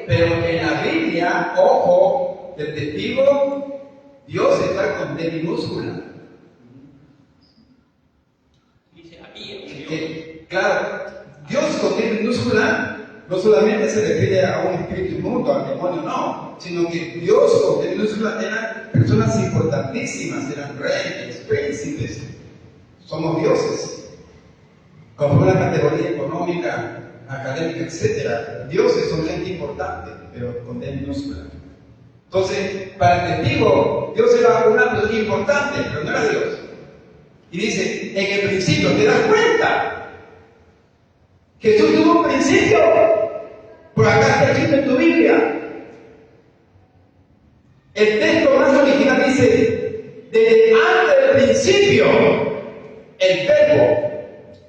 Pero en la Biblia, ojo, el testigo, Dios está con D minúscula. Dice aquí, Claro, Dios con D minúscula no solamente se refiere a un espíritu inmundo, al demonio, no, sino que Dios con D minúscula eran personas importantísimas, eran reyes, príncipes. Somos dioses. Como una categoría económica, académica, etc. Dioses son gente importante, pero con D minúscula. Entonces, para el testigo, Dios era una persona importante, pero no era Dios. Y dice, en el principio, ¿te das cuenta? Jesús tuvo un principio. Por acá está escrito en tu Biblia. El texto más original dice, desde antes del principio, el verbo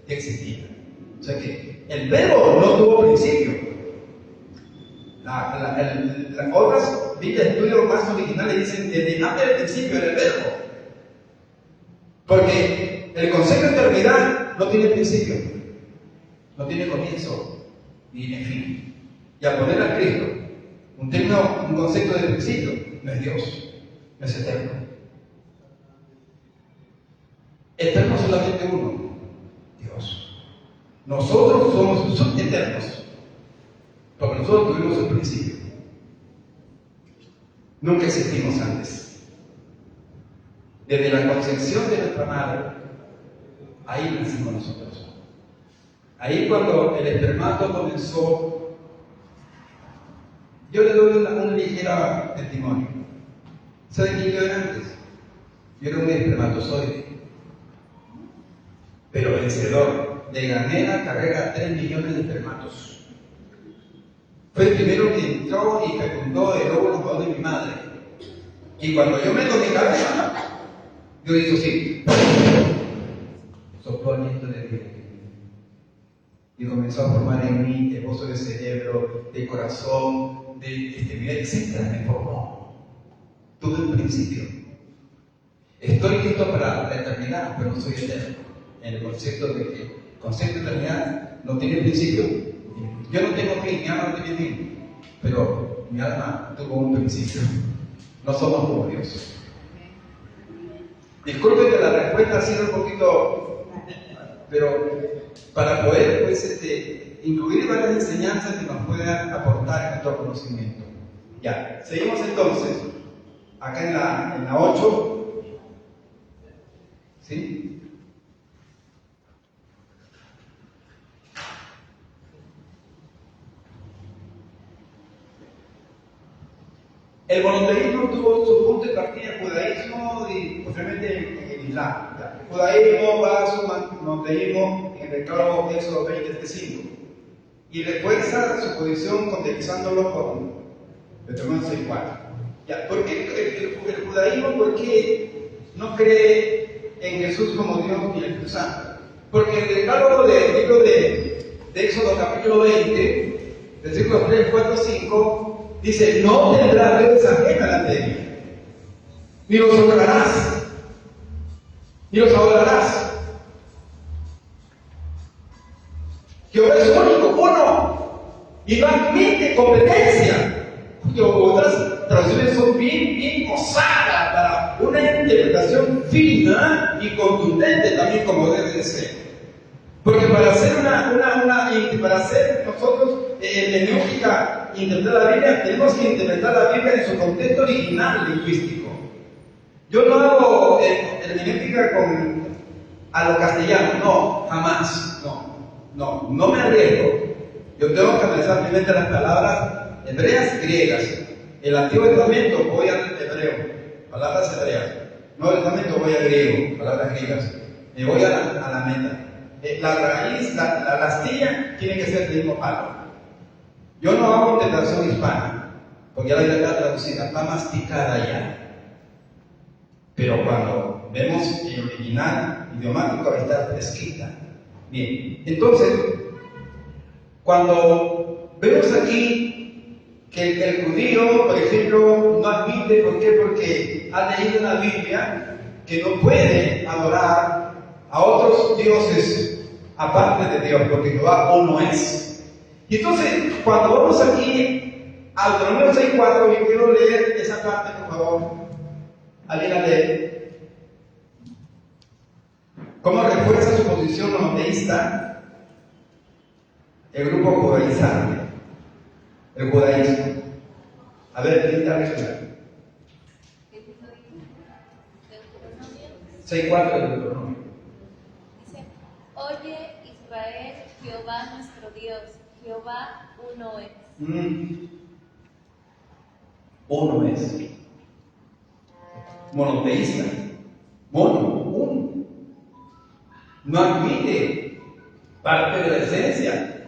existía. O sea que el verbo no tuvo principio. Las otras Biblias de estudio más originales dicen, desde antes del principio era el verbo. Porque el concepto de eternidad no tiene principio, no tiene comienzo ni tiene fin. Y al poner a Cristo un concepto de principio, no es Dios, no es eterno. Eterno solamente uno, Dios. Nosotros somos subeternos, porque nosotros tuvimos el principio. Nunca existimos antes. Desde la concepción de nuestra madre, ahí nacimos nosotros. Ahí cuando el espermato comenzó, yo le doy una ligera testimonio. ¿Sabe quién yo era antes? Yo era un espermatozoide, pero vencedor. Le gané la carrera a 3 millones de espermatos. Fue el primero que entró y fecundó el óvulo de mi madre. Y cuando yo meto mi cabeza, yo hizo así. Sopló aliento de vida. Y comenzó a formar en mí el gozo de cerebro, de corazón, de vida, etc. Me formó. Tuve un principio. Estoy listo para la eternidad, pero no soy eterno. En el concepto de que el concepto de eternidad no tiene principio. Yo no tengo fin, mi alma no tiene fin. Pero mi alma tuvo un principio. No somos como Dios. Disculpe que la respuesta ha sido un poquito, pero para poder pues, incluir varias enseñanzas que nos puedan aportar en nuestro conocimiento. Ya, seguimos entonces, acá en la 8, ¿sí? El monoteísmo tuvo su punto de partida en el judaísmo y posiblemente en el islam. El judaísmo va a su monoteísmo en el decálogo de Éxodo 20:5 y refuerza su posición contextualizándolo con Deuteronomio 6:4. Ya, ¿por qué el judaísmo? ¿Por qué no cree en Jesús como Dios y el Espíritu Santo? Porque el decálogo del libro de Éxodo capítulo 20, versículos 3, 4, 5, dice, no tendrás dioses ajenos delante de mí, ni los honrarás, ni los adorarás. Jehová es único, uno, y no admite competencia. Otras traducciones son bien osadas para una interpretación fina y contundente también como debe de ser. Porque para hacer para hacer nosotros hermenéutica interpretar la Biblia, tenemos que interpretar la Biblia en su contexto original lingüístico. Yo no hago hermenéutica a lo castellano, no, jamás, no me arriesgo. Yo tengo que analizar primero las palabras hebreas y griegas. El Antiguo Testamento voy al hebreo, palabras hebreas. Nuevo Testamento voy al griego, palabras griegas. Me voy a la meta. La raíz, la astilla, tiene que ser del mismo palo. Yo no hago interpretación hispana, porque ya la Biblia está traducida, está masticada ya. Pero cuando vemos el original idiomático, está escrita. Bien, entonces, cuando vemos aquí que el judío, por ejemplo, no admite, ¿por qué? Porque ha leído en la Biblia que no puede adorar a otros dioses aparte de Dios, porque Jehová uno es. Y entonces, cuando vamos aquí a Deuteronomio 6:4, yo quiero leer esa parte, por favor. ¿Alguien la lee? ¿Cómo refuerza su posición monoteísta el grupo judaizante? El judaísmo. A ver, ¿quién está reaccionando? 6:4 del Deuteronomio. Dice, oye Israel, Jehová nuestro Dios, Jehová uno es. Uno es. Monoteísta. Uno. No admite parte de la esencia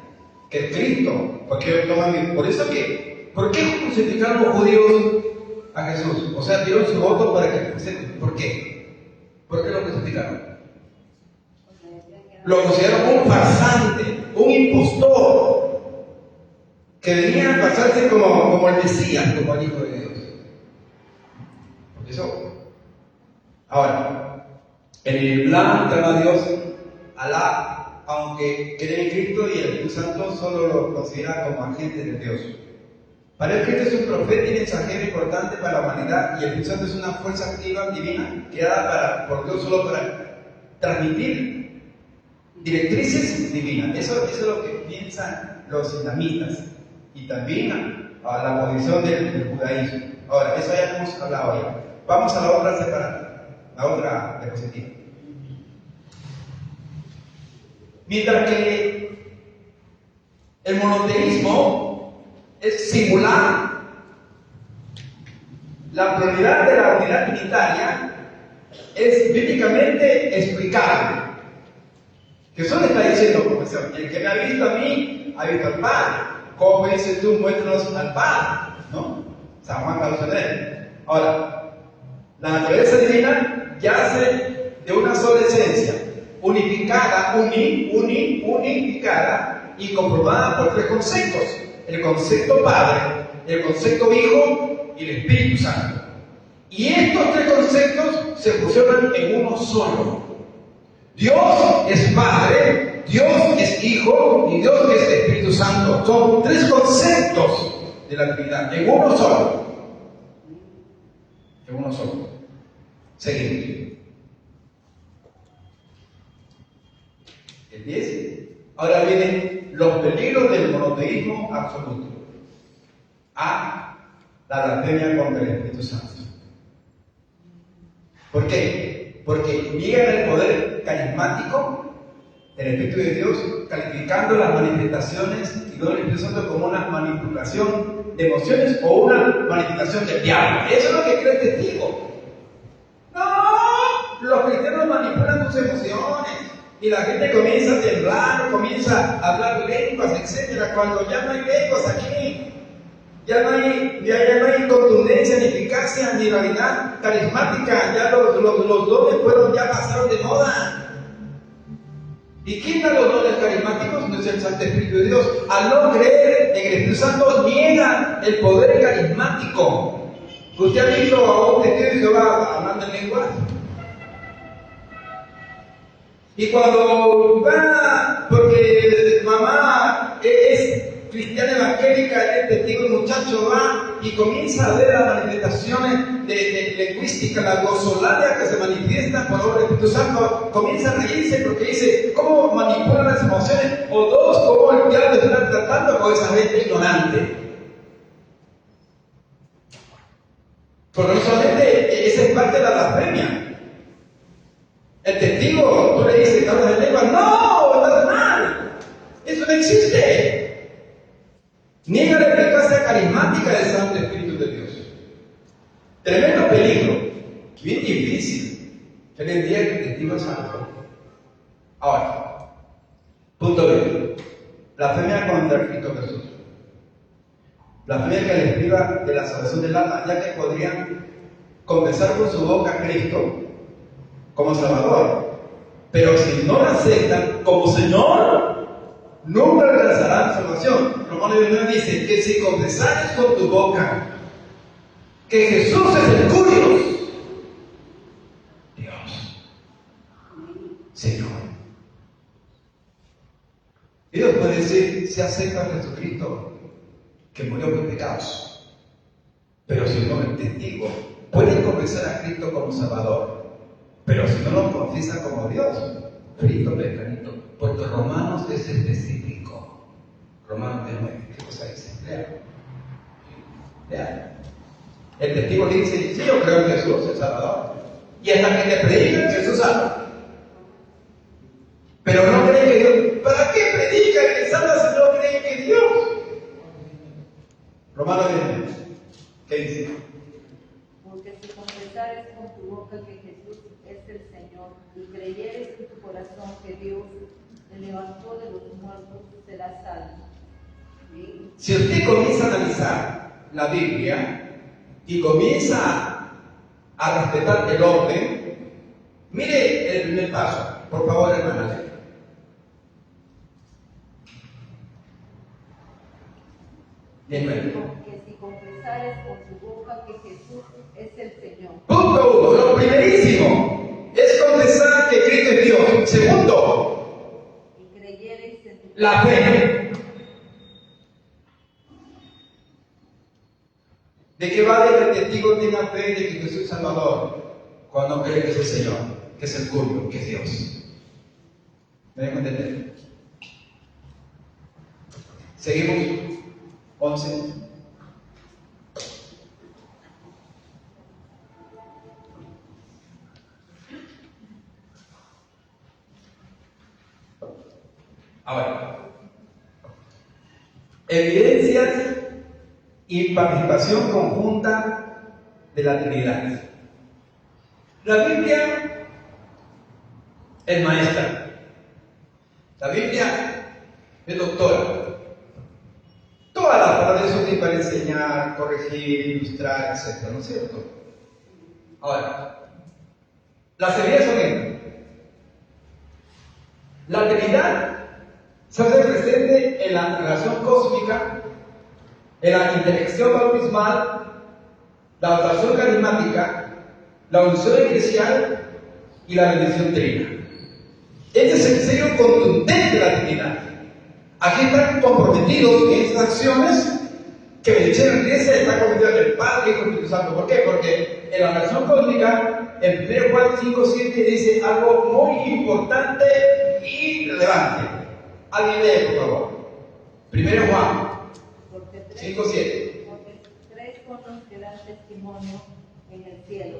que es Cristo. Por eso que, ¿por qué crucificaron los judíos a Jesús? O sea, dieron su voto para que ¿por qué? ¿Por qué lo crucificaron? Lo consideraron un farsante, un impostor, que venía a pasarse como el Mesías, como el Hijo de Dios. Por eso. Ahora, en el Islam clama a Dios, Alá, aunque cree en Cristo y el Espíritu Santo solo lo considera como agente de Dios. Para el Cristo es un profeta y mensajero importante para la humanidad y el Espíritu Santo es una fuerza activa divina creada por Dios solo para transmitir directrices divinas. Eso es lo que piensan los islamistas y también a la posición del judaísmo. Ahora, eso ya hemos hablado ya. Vamos a la otra separada, la otra diapositiva. Mientras que el monoteísmo es singular, la pluralidad de la unidad trinitaria es bíblicamente explicable. Jesús le está diciendo, profesor, el que me ha visto a mí, ha visto al Padre. ¿Cómo dices tú, muéstranos al Padre? ¿No? San Juan Calusoner. Ahora, la naturaleza divina yace de una sola esencia, unificada, unificada y comprobada por tres conceptos: el concepto Padre, el concepto Hijo y el Espíritu Santo. Y estos tres conceptos se fusionan en uno solo. Dios es Padre, Dios es Hijo y Dios es Espíritu Santo. Son tres conceptos de la Trinidad, en uno solo. En uno solo. Seguimos. El 10. Ahora vienen los peligros del monoteísmo absoluto. A. La blasfemia contra el Espíritu Santo. ¿Por qué? Porque niegan el poder carismático del Espíritu de Dios, calificando las manifestaciones y no el Espíritu Santo como una manipulación de emociones o una manifestación del diablo. Eso es lo que cree el testigo. No, los cristianos manipulan sus emociones y la gente comienza a temblar, comienza a hablar lenguas, etc. Cuando ya no hay lenguas aquí, ya no hay contundencia, ni eficacia, ni realidad carismática. Ya los dones ya pasaron de moda. ¿Y quién da los dones carismáticos? No es el Santo Espíritu de Dios. Al no creer en el Espíritu Santo, niega el poder carismático. ¿Usted ha visto a un testigo de Jehová hablando en lenguas? Y cuando va, porque mamá es cristiana evangélica, el testigo, el muchacho va y comienza a ver las manifestaciones de lingüística, la glosolalia que se manifiesta por obra del Espíritu Santo, comienza a reírse porque dice, ¿cómo manipulan las emociones? O dos, ¿cómo el diablo está tratando con esa gente ignorante? Porque no solamente esa es parte de la blasfemia. El testigo, tú le dices, ¿hablas de lengua? No, estás mal. Eso no existe. Niega la eficacia carismática del Santo Espíritu de Dios. Tremendo peligro, bien difícil. Hoy en día el testigo es santo. Ahora, punto B. Blasfemia contra Cristo Jesús. Blasfemia que les priva de la salvación del alma, ya que podrían confesar con su boca a Cristo como Salvador, pero si no lo aceptan como Señor, nunca alcanzarán salvación. Romanos 9 dice que si confesares con tu boca que Jesús es el Curios, Dios, Señor. Y Dios puede decir, si acepta a Jesucristo que murió por pecados, pero si no el testigo puede confesar a Cristo como Salvador, pero si no lo confiesa como Dios, frito pecadito, porque Romanos es específico. Romanos 9, ¿qué cosa dice? Lean. El testigo dice, sí, yo creo en Jesús, el Salvador. Y hasta que le predican, Jesús salva. Pero no creen que Dios. ¿Para qué predican que salva si no creen que Dios? Romanos 9, ¿qué dice? Porque si confesares con tu boca que Jesús es el Señor y creyeres en tu corazón que Dios le levantó de los muertos, serás salvo. ¿Sí? Si usted comienza a analizar la Biblia y comienza a respetar el orden, mire el primer paso, por favor, hermana. De nuevo. Que si confesares con tu boca que Jesús es el Señor. Punto 1, lo primerísimo es confesar que Cristo es Dios. Segundo, Y creyeres en tu la fe. ¿De qué vale que el testigo tenga fe de que Jesús es Salvador cuando cree que es el Señor, que es el Curio, que es Dios? ¿Me dejo entender? Seguimos. 11. Ahora, evidencias y participación conjunta de la Trinidad. La Biblia es maestra. La Biblia es doctora. Todas las palabras son para enseñar, corregir, ilustrar, etc. ¿No es cierto? Ahora, las evidencias son estas. La Trinidad se hace presente en la relación cósmica, en la interacción bautismal, la oración carismática, la unción eclesial y la bendición trina. Este es el sello contundente de la Trinidad. Aquí están comprometidos en estas acciones que bendición en la iglesia está comprometida el Padre y el Espíritu Santo. ¿Por qué? Porque en la relación cósmica, en 1 Juan 5:7 dice algo muy importante y relevante. Alguien lee, por favor. 1 Juan 5:7. Porque tres son los que dan testimonio en el cielo.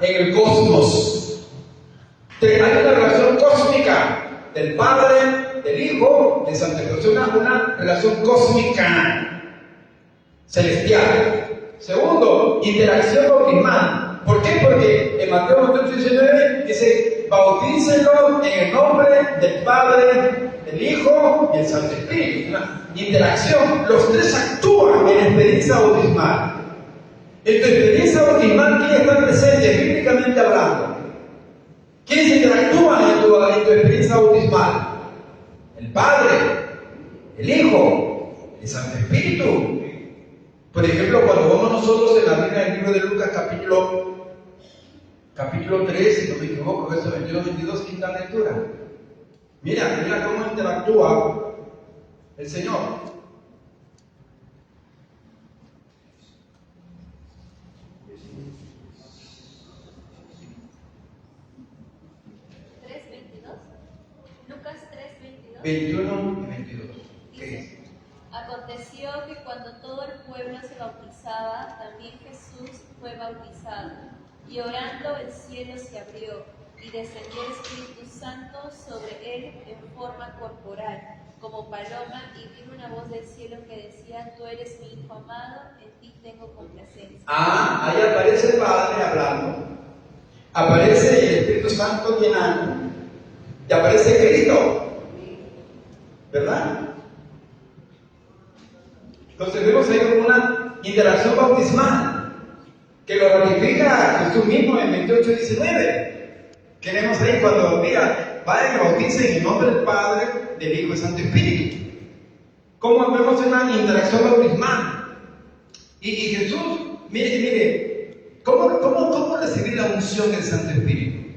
En el cosmos. Hay una relación cósmica del Padre, del Hijo, de Santo Espíritu. Una relación cósmica, celestial. Segundo, interacción bautismal. ¿Por qué? Porque en Mateo 28:19 dice: bautícenlo en el nombre del Padre, del Hijo y del Santo Espíritu. Una interacción. Los tres actúan en experiencia bautismal. En tu experiencia bautismal, ¿quién está presente bíblicamente hablando? ¿Quiénes interactúan en tu experiencia bautismal? El Padre, el Hijo, el Santo Espíritu. Por ejemplo, cuando vamos nosotros en la Biblia, en el libro de Lucas, capítulo 3, si no me equivoco, versos 22, quinta lectura. Mira cómo interactúa el Señor. Lucas 3:22. 21 y 22. ¿Qué Dice: aconteció que cuando todo el pueblo se bautizaba, también Jesús fue bautizado. Y orando, el cielo se abrió, y descendió el Espíritu Santo sobre él en forma corporal, como paloma, y vino una voz del cielo que decía: tú eres mi Hijo amado, en ti tengo complacencia. Ahí aparece el Padre hablando, aparece el Espíritu Santo llenando, y aparece Cristo, ¿verdad? Entonces vemos ahí una interacción bautismal que lo ratifica Jesús mismo en 28:19. Que vemos ahí cuando, mira, vayan y bauticen en el nombre del Padre, del Hijo y del Santo Espíritu. ¿Cómo vemos una interacción bautismal? Y Jesús, mire, ¿cómo recibir la unción del Santo Espíritu?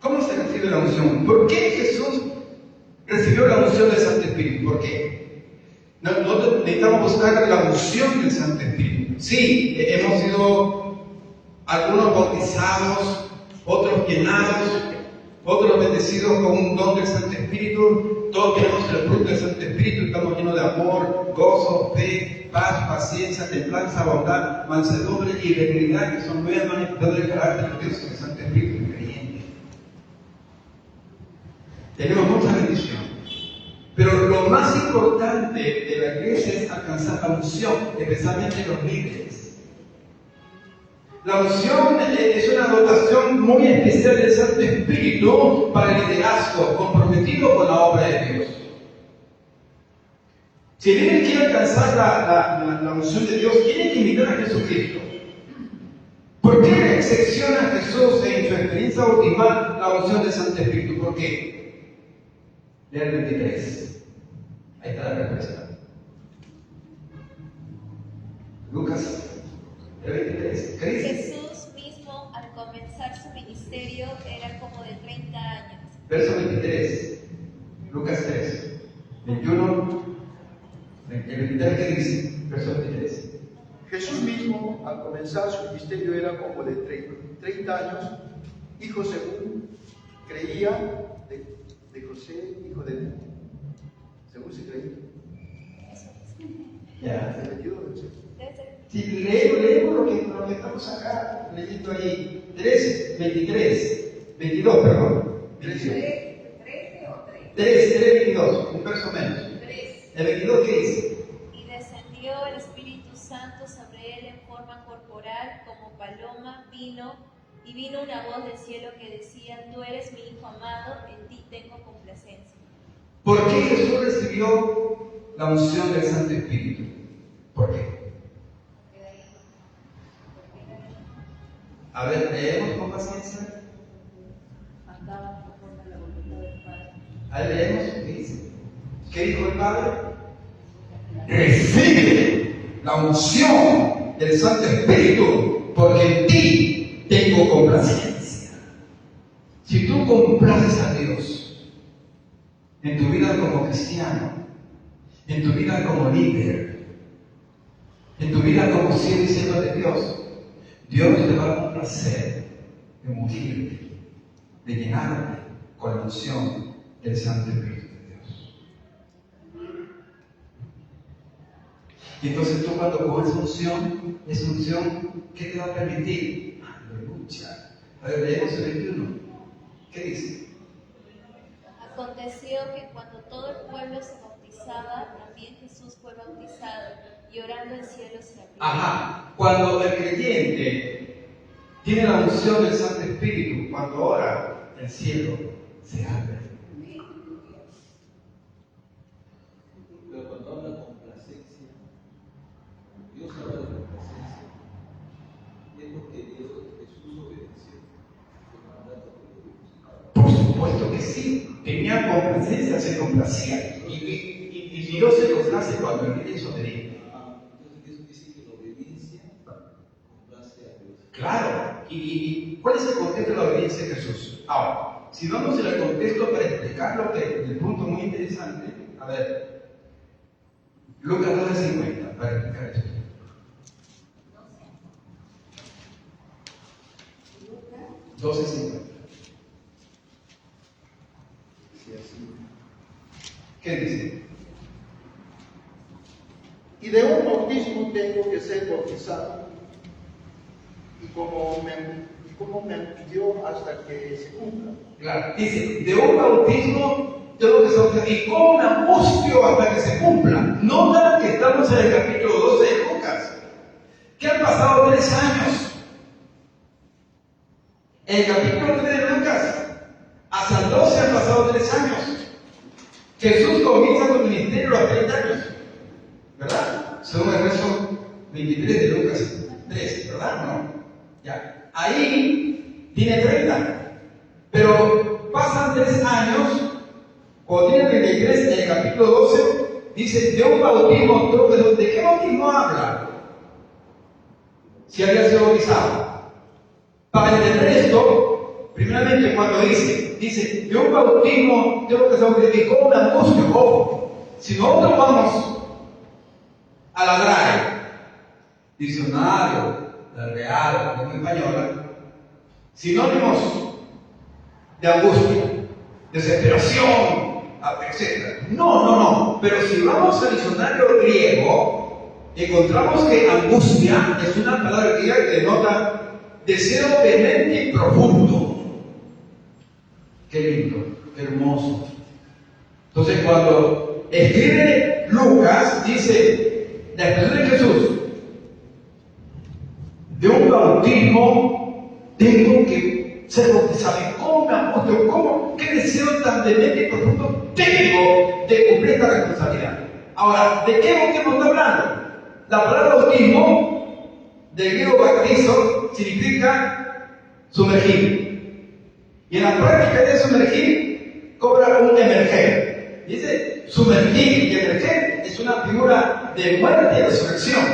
¿Cómo se recibe la unción? ¿Por qué Jesús recibió la unción del Santo Espíritu? ¿Por qué? Nosotros necesitamos buscar la unción del Santo Espíritu. Sí, hemos sido algunos bautizados, otros llenados, otros bendecidos con un don del Santo Espíritu. Todos tenemos el fruto del Santo Espíritu. Estamos llenos de amor, gozo, fe, paz, paciencia, templanza, bondad, mansedumbre y benignidad, que son nuevas manifestaciones del carácter de Dios en el Santo Espíritu creyente. Tenemos mucha bendición. Pero lo más importante de la iglesia es alcanzar la unción, especialmente los líderes. La unción es una dotación muy especial del Santo Espíritu para el liderazgo comprometido con la obra de Dios. Si el líder quiere alcanzar la unción de Dios, tiene que imitar a Jesucristo. ¿Por qué secciona Jesús en su experiencia bautismal la unción del Santo Espíritu? ¿Por qué? Lea el 23. Ahí está la respuesta. Lucas, el 23. ¿Qué dice? Jesús mismo, al comenzar su ministerio, era como de 30 años. Verso 23. Lucas 3. 21. El 23, ¿qué dice? Verso 23. Jesús mismo, al comenzar su ministerio, era como de 30 años, hijo según creía de José, hijo de David. Según se creía. Ya. ¿Se metió? Si leemos lo que estamos acá leyendo ahí, 3, 23, 22, perdón. 13 o 3. 3, 22, un verso menos. 3. El 22, ¿qué dice? Y descendió el Espíritu Santo sobre él en forma corporal como paloma, y vino una voz del cielo que decía: Tú eres mi Hijo amado, en ti tengo complacencia. ¿Por qué Jesús recibió la unción del Santo Espíritu? ¿Por qué? A ver, leemos con paciencia. Andaba conforme a la voluntad del Padre. Ahí leemos, ¿qué dice? ¿Qué dijo el Padre? Recibe la unción del Santo Espíritu, porque en ti tengo complacencia. Si tú complaces a Dios en tu vida como cristiano, en tu vida como líder, en tu vida como siervo y sierva de Dios, Dios te va a complacer de ungirte, de llenarte con la unción del Santo Espíritu de Dios. Y entonces tú cuando coges esa unción, ¿qué te va a permitir? Aleluya. A ver, leemos el 21. ¿Qué dice? Aconteció que cuando todo el pueblo se bautizaba, también Jesús fue bautizado, y orando el cielo se abrió. Ajá. Cuando el creyente tiene la unción del Santo Espíritu, cuando ora, el cielo se abre. Pero cuando habla de complacencia, Dios habla de complacencia, es porque Jesús obedeció el mandato de Dios. Por supuesto que sí, tenía complacencia, se complacía. Y Dios se complace cuando el creyente es obediente. Entonces eso dice que la obediencia complace a Dios. Claro. ¿Y cuál es el contexto de la obediencia de Jesús? Ahora, si vamos al contexto para explicarlo, el punto muy interesante, a ver, Lucas 12:50, para explicar esto. Lucas 12:50. ¿Qué dice? Y de un bautismo tengo que ser bautizado, y como me pidió hasta que se cumpla. Claro, dice, de un bautismo tengo que ser bautizado, y cómo me angustio hasta que se cumpla. Nota que estamos en el capítulo 12 de Lucas. ¿Qué han pasado 3 años? En el capítulo 3 de Lucas, hasta el 12 han pasado 3 años. Jesús comienza su ministerio a los 30 años, ¿verdad? Según el verso 23 de Lucas 3, ¿verdad? ¿No? Ya. Ahí tiene 30. Pero pasan 3 años, cuando tiene 33, en el capítulo 12, dice, de un bautismo, ¿de qué bautismo habla? Si había sido bautizado. Para entender esto, primeramente cuando dice, de un bautismo tengo que ser bautizado, y cómo me angustio, ojo, si nosotros vamos a la RAE, diccionario, la Real, la Lengua Española, sinónimos de angustia, desesperación, etc. No. Pero si vamos al diccionario griego, encontramos que angustia es una palabra griega que denota deseo vehemente y profundo. Qué lindo, qué hermoso. Entonces, cuando escribe Lucas, dice la expresión de Jesús: de un bautismo tengo que ser bautizado. ¿Y cómo me angustio? ¿Qué deseo tan vehemente y profundo tengo de cumplir esta responsabilidad? Ahora, ¿de qué bautismo está hablando? La palabra bautismo, del griego bautizo, significa sumergir. Y en la práctica de sumergir, cobra un emerger. Dice, sumergir y emerger es una figura de muerte y resurrección.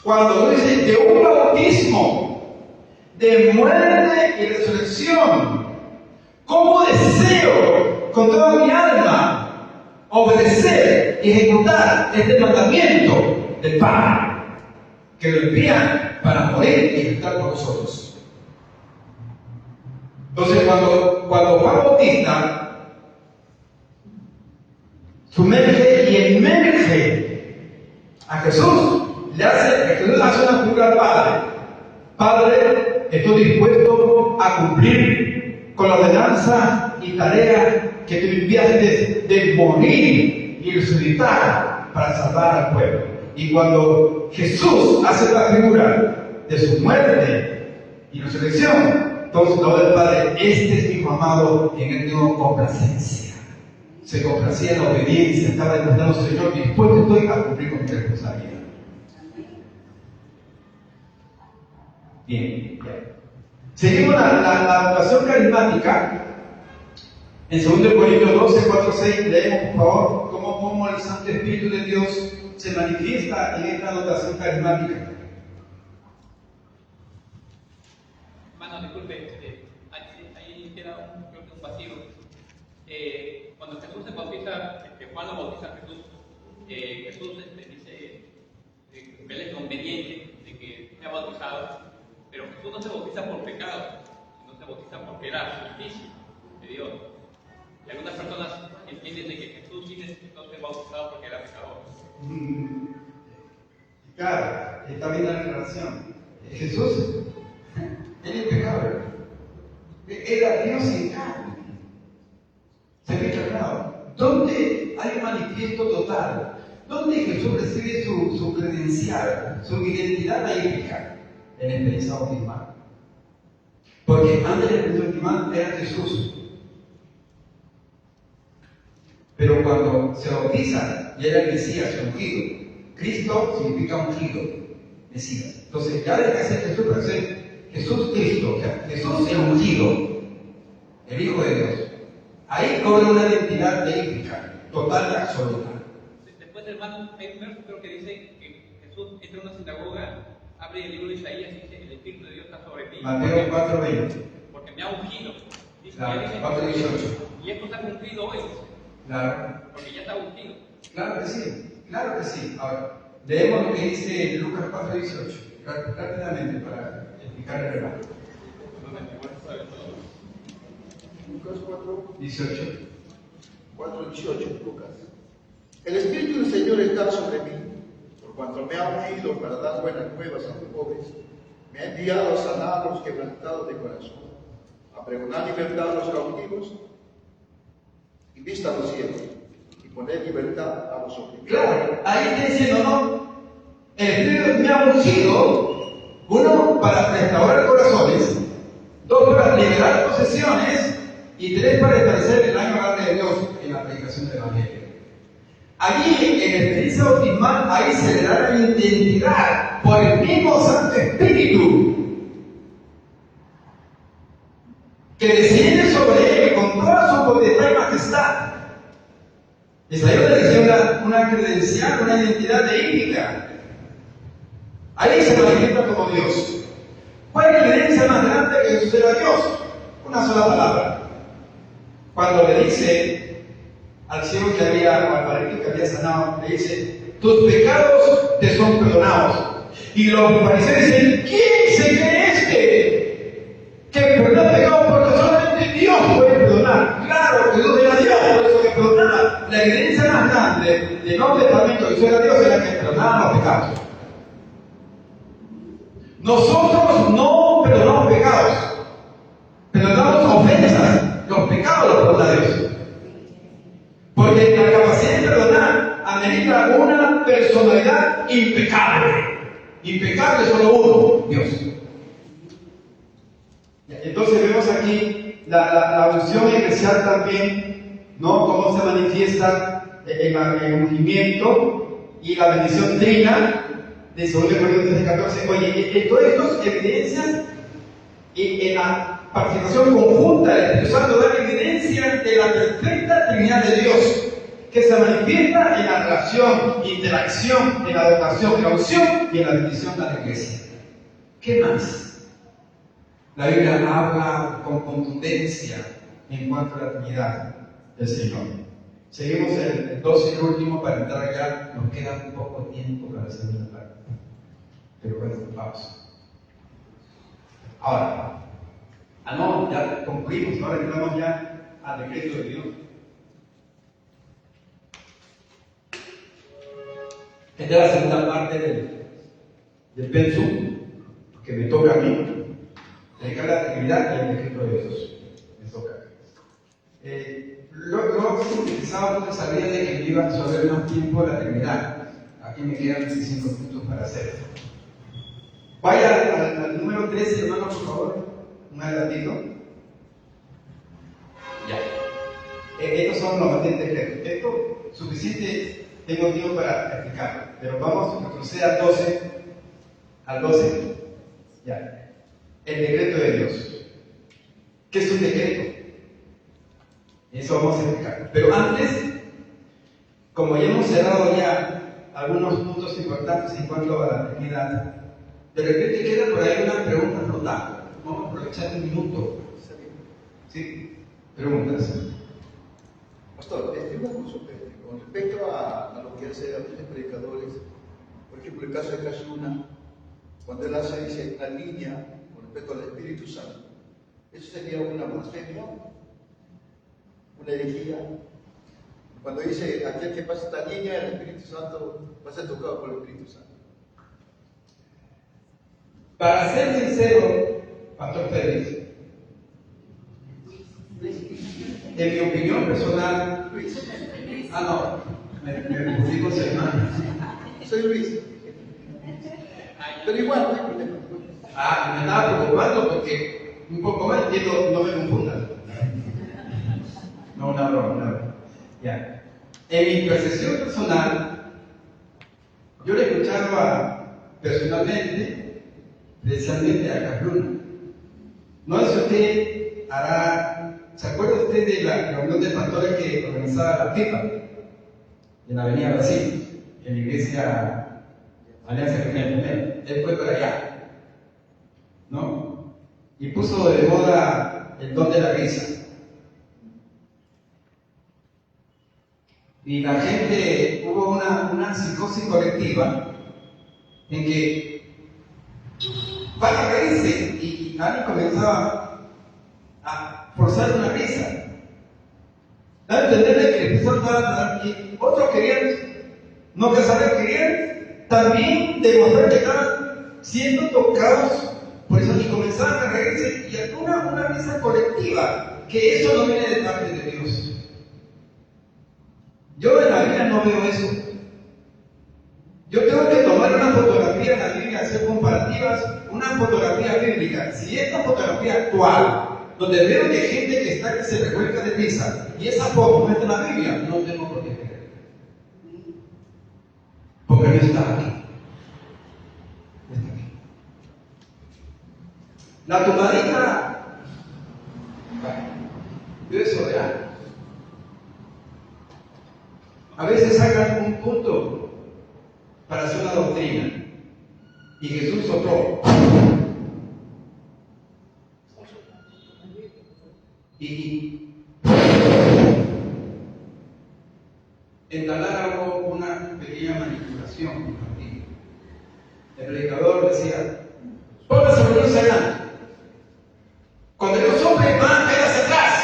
Cuando dice de un bautismo de muerte y resurrección, ¿cómo deseo con toda mi alma obedecer y ejecutar este mandamiento del Padre, que lo envía para morir y estar con nosotros? Entonces, cuando Juan Bautista sumerge y emerge a Jesús, Jesús hace una figura al Padre. Padre, estoy dispuesto a cumplir con la ordenanza y tarea que tú enviaste de morir y resucitar para salvar al pueblo. Y cuando Jesús hace la figura de su muerte y resurrección, entonces todo el Padre, este es mi Hijo amado, en él tengo complacencia. Se complacía en la obediencia, estaba demostrando, Señor, dispuesto estoy a cumplir con mi responsabilidad. Bien. Seguimos la oración carismática. En 2 Corintios 12, 4, 6, leemos por favor cómo el Santo Espíritu de Dios se manifiesta en esta oración carismática. Hermano, disculpe, ahí queda creo que un vacío. Cuando Jesús se bautiza, Juan lo bautiza a Jesús, Jesús dice que él es conveniente de que sea bautizado, pero Jesús no se bautiza por pecado, sino se bautiza porque era sacrificio de Dios. Y algunas personas entienden de que Jesús sí necesitó ser bautizado porque era pecador. Claro, está bien la relación. Jesús, él es pecador. Era Dios en carne. Se ve encarnado. ¿Dónde hay un manifiesto total? ¿Dónde Jesús recibe su credencial, su identidad laica? En la experiencia bautismal. Porque antes de la experiencia bautismal era Jesús. Pero cuando se bautiza, ya era el Mesías, ungido. Cristo significa ungido, Mesías. Entonces, ya deja de ser Jesús para ser Jesús Cristo, Jesús el ungido, el Hijo de Dios. Ahí cobra una identidad deífica, total y absoluta. Después, hermano, hay un verso creo que dice que Jesús entra a una sinagoga, abre el libro de Isaías y dice: el Espíritu de Dios está sobre ti. Mateo 4:20. Porque me ha ungido. Dice, Claro, dice, 4:18. y esto se ha cumplido hoy. Claro. Porque ya está ungido. Claro que sí, claro que sí. Ahora, leemos lo que dice Lucas 4:18, rápidamente para explicar el relato. Lucas 4, 18. 4:18, Lucas. El Espíritu del Señor está sobre mí, por cuanto me ha ungido para dar buenas nuevas a los pobres. Me ha enviado a sanar a los quebrantados de corazón, a pregonar libertad a los cautivos y vista a los ciegos, y poner libertad a los oprimidos. Claro, ahí está diciendo, no, el Espíritu me ha ungido, uno, para restaurar corazones, dos, para liberar posesiones, y tres, para establecer el año grande de Dios en la predicación del Evangelio. Allí, en la experiencia bautismal, ahí se le da la identidad por el mismo Santo Espíritu, que desciende sobre él con toda su potestad y majestad. Es ahí donde recibe una credencial, una identidad deífica. Ahí se manifiesta como Dios. ¿Cuál es la evidencia más grande que Jesús era Dios? Una sola palabra. Cuando le dice al ciego que había, o al paralítico que había sanado, le dice: tus pecados te son perdonados. Y los fariseos dicen: ¿quién se cree que perdona pecados? Porque solamente Dios puede perdonar. Claro que Dios era Dios, por eso que perdonaba. La evidencia más grande del Nuevo Testamento que Jesús era Dios era que perdonaba los pecados. Nosotros no perdonamos pecados, perdonamos ofensas. Los pecados los perdona Dios. Porque la capacidad de perdonar amerita una personalidad impecable. Impecable solo uno, Dios. Entonces vemos aquí la unción eclesial también, ¿no? Cómo se manifiesta el ungimiento y la bendición trina de 2 Corintios 13:14. Oye, todo esto es evidencia en la participación conjunta del Espíritu Santo, da evidencia de la perfecta Trinidad de Dios, que se manifiesta en la relación, interacción, en la dotación, en la unción y en la bendición de la iglesia. ¿Qué más? La Biblia habla con contundencia en cuanto a la Trinidad del Señor. Seguimos el 12 y el último para entrar ya. Nos queda un poco tiempo para la segunda parte. Pero bueno, vamos. Ahora, no, ya concluimos. Ahora entramos ya al decreto de Dios. Esta es la segunda parte del pensum que me toca a mí. Dedicar la actividad y el decreto de Dios. Me toca. yo sintetizaba una sabía de que me iba a absorber más tiempo la Trinidad. Aquí me quedan 25 puntos para hacer. Vaya al número 13, hermano, por favor. Un adelantito. Ya. Estos son los mantentes secretos. Esto suficiente tengo tiempo para explicarlo. Pero vamos a proceder al 12. Al 12. Ya. El decreto de Dios. ¿Qué es un decreto? Eso vamos a explicar. Pero antes, como ya hemos cerrado ya algunos puntos importantes en cuanto a la Trinidad, de repente queda por ahí una pregunta flotando. Vamos a aprovechar un minuto. ¿Sí? Preguntas. Pastor, una consulta. Con respecto a lo que hace a muchos predicadores, por ejemplo, el caso de Casuna, cuando él dice alinea con respecto al Espíritu Santo, ¿eso sería una blasfemia? ¿Una herejía? Cuando dice aquel que pasa esta línea, el Espíritu Santo va a ser tocado por el Espíritu Santo. Para ser sincero, Pastor Félix, en mi opinión personal, no, me confundí con su hermano. Soy Luis. Pero igual, no hay problema. Me estaba preocupando porque un poco más entiendo, no me confundan. No, una broma. Ya. En mi percepción personal, yo le escuchaba personalmente, especialmente a Cabruna. No sé si usted hará, ¿se acuerda usted de la reunión de pastores que organizaba la pipa en la Avenida Brasil, en la iglesia Alianza Cristiana? Él fue para allá, ¿no? Y puso de moda el don de la risa. Y la gente, hubo una psicosis colectiva en que van a reírse y alguien comenzaba a forzar una risa. Da a entenderle que empezó a dar, y otros querían, no que saber, querían también demostrar que estaban siendo tocados por eso y comenzaban a reírse y una risa colectiva, que eso no viene de parte de Dios. Yo en la Biblia no veo eso. Yo tengo que tomar una fotografía en la Biblia, hacer comparativas, una fotografía bíblica. Si esta fotografía actual, donde veo que hay gente que se revuelca de risa, y esa foto no está en la Biblia, no tengo por qué creer. Porque no está aquí. No está aquí. La tumbadita, yo eso real. A veces sacan un punto para hacer una doctrina y Jesús sopló y entablaron una pequeña manipulación. El predicador decía: póngase los niños adelante, cuando yo sople van a caer hacia atrás,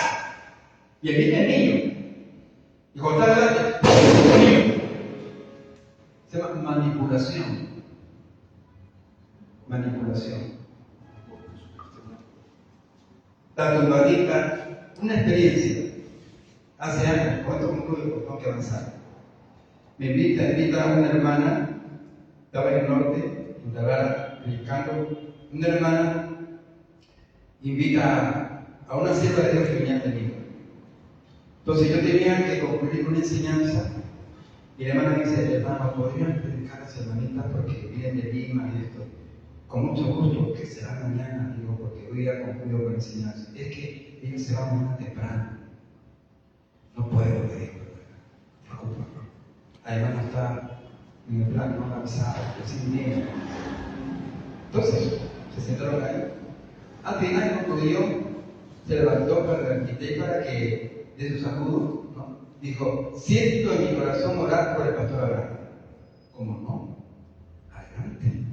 y el niño y cuando está adelante se llama manipulación. La tumbadita, una experiencia. Hace años, cuando tengo que avanzar, me invita a una hermana, estaba en el norte, en Tabara, predicando. Una hermana invita a una sierva de Dios que venía conmigo. Entonces yo tenía que concluir una enseñanza y la hermana dice: hermano, ¿podrían predicar a las hermanitas porque vienen de Lima y esto? Con mucho gusto, que será mañana, digo, porque hoy ya concluyo con la enseñanza. Es que ella se va mañana temprano. No puedo pedir, preocupa. Además no está en el plan, no avanzado, sin dinero. Entonces, se sentaron ahí. Al final, cuando yo se levantó para que de su saludo, ¿no? Dijo: siento en mi corazón orar por el pastor Abraham. ¿Cómo no? Adelante.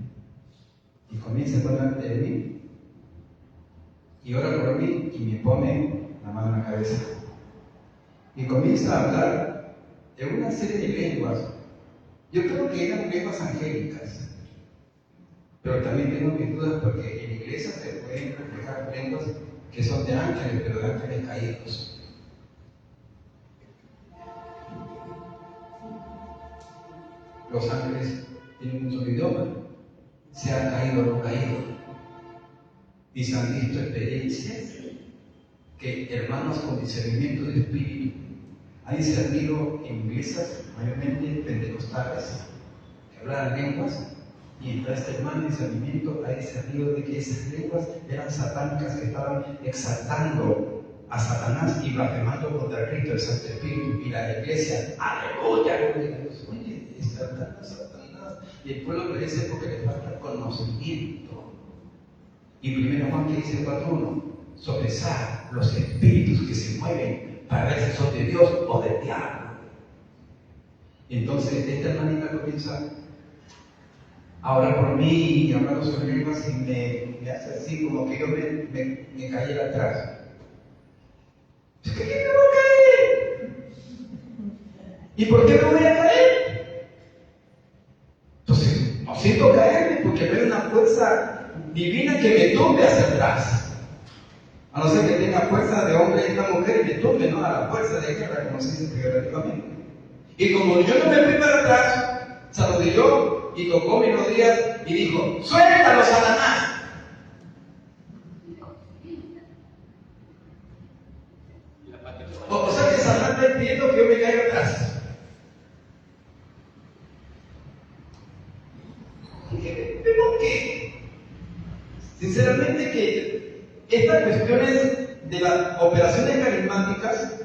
Y comienza delante de mí y ora por mí y me pone la mano en la cabeza. Y comienza a hablar de una serie de lenguas. Yo creo que eran lenguas angélicas, pero también tengo mis dudas porque en la iglesia se pueden reflejar lenguas que son de ángeles, pero de ángeles caídos. Los ángeles tienen un solo idioma. Se han caído o no caído. Y se han visto experiencias que hermanos con discernimiento de espíritu han discernido en iglesias, mayormente pentecostales, que hablaban lenguas, y entre este hermano de discernimiento ha discernido de que esas lenguas eran satánicas que estaban exaltando a Satanás y blasfemando contra Cristo, el Santo Espíritu, y la iglesia, aleluya, gloria a Dios. Oye, Satanás, y el pueblo obedece porque le falta conocimiento. Y 1 Juan que dice 4:1, sopesar los espíritus que se mueven para ver si son de Dios o del diablo. Y entonces esta hermanita comienza a orar por mí y hablando sobre lenguas y me hace así como que yo me cayera atrás. ¿Qué me voy a caer? ¿Y por qué me voy a caer? Entonces, no siento caerme porque veo una fuerza divina que me tumbe hacia atrás. A no ser que tenga fuerza de hombre y esta mujer y me tumbe, ¿no? A la fuerza de guerra, como se dice figurativamente. Y como yo no me fui para atrás, se arrodilló y tocó mis rodillas y dijo: ¡suéltalo, Satanás! O sea que Satanás está pidiendo que yo me caiga atrás. ¿Por qué? Sinceramente que estas cuestiones de las operaciones carismáticas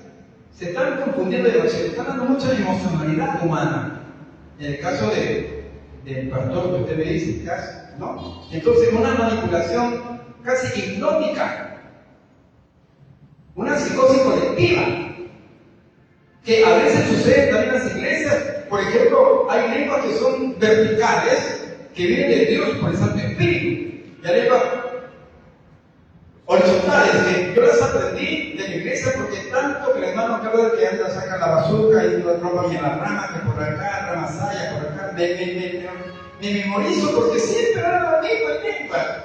se están confundiendo demasiado, están dando mucha emocionalidad humana. En el caso del pastor que usted me dice, ¿no? Entonces una manipulación casi hipnótica, una psicosis colectiva, que a veces sucede también en las iglesias. Por ejemplo, hay lenguas que son verticales, que vienen de Dios por el Santo Espíritu, y hay lenguas horizontales que yo las aprendí de mi iglesia porque tanto que el hermano acaba de que anda saca la bazooka y la ropa y en la rama, que por acá, rama saya, por acá, me memorizo porque siempre era lo mismo en lengua.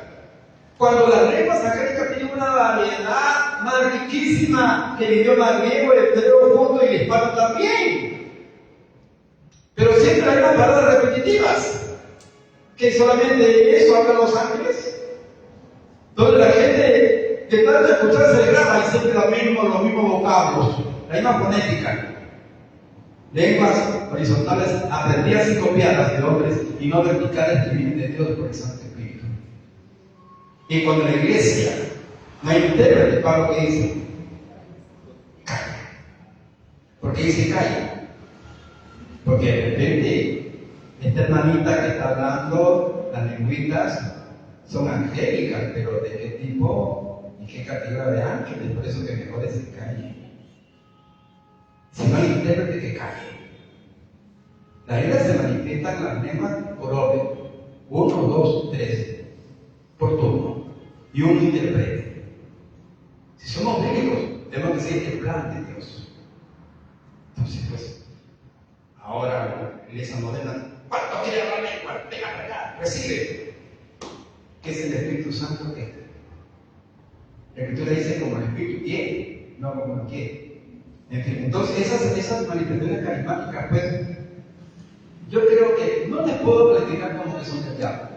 Cuando las lenguas acá tienen una variedad más riquísima que el idioma griego, el hebreo junto y el hispano también. Pero siempre hay unas palabras repetitivas, que solamente eso hablan los ángeles. Donde la gente de tanto escuchar se graba y siempre los mismos vocablos, la misma fonética. Lenguas horizontales aprendidas y copiadas de hombres y no verticales que vienen de Dios por el Santo Espíritu. Y cuando la iglesia no hay intérprete, Pablo que dice, calla. ¿Por qué dice calla? Porque de repente esta hermanita que está hablando, las lengüitas, son angélicas, pero ¿de qué tipo y qué categoría de ángeles? Por eso que mejor es que calle. Si no hay intérprete, que calle. La Biblia se manifiesta en las lenguas por orden: 1, 2, 3, por turno, y un intérprete. Si somos bíblicos, tenemos que seguir el plan de Dios. Entonces, pues, ahora la iglesia moderna, ¿cuánto quiere hablar lengua? Venga para acá, recibe. ¿Qué es el Espíritu Santo? La Escritura dice como el Espíritu quiere, no como no quiere. En fin, entonces esas manifestaciones carismáticas, pues, yo creo que no las puedo calificar como que son del diablo,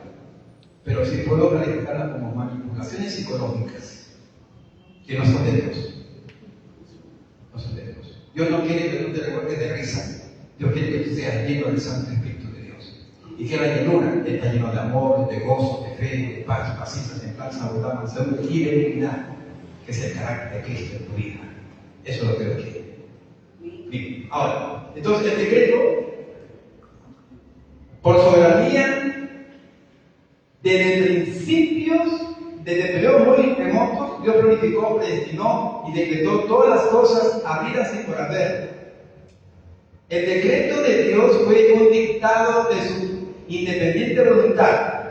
pero sí puedo calificarlas como manipulaciones psicológicas, que no son de Dios. No son de Dios. Dios no quiere que tú te recuerdes de risa, Dios quiere que tú seas lleno del Santo Espíritu de Dios. Y que la llenura está lleno de amor, de gozo, de fe, de paz, paciencia, templanza, bondad, mansedumbre y benignidad, que es el carácter de Cristo en tu vida. Eso es lo que Dios quiere. Bien. Ahora, entonces el decreto, por soberanía, desde principios, desde periodos muy remotos, Dios planificó, predestinó y decretó todas las cosas habidas y por haber. El decreto de Dios fue un dictado de su independiente voluntad,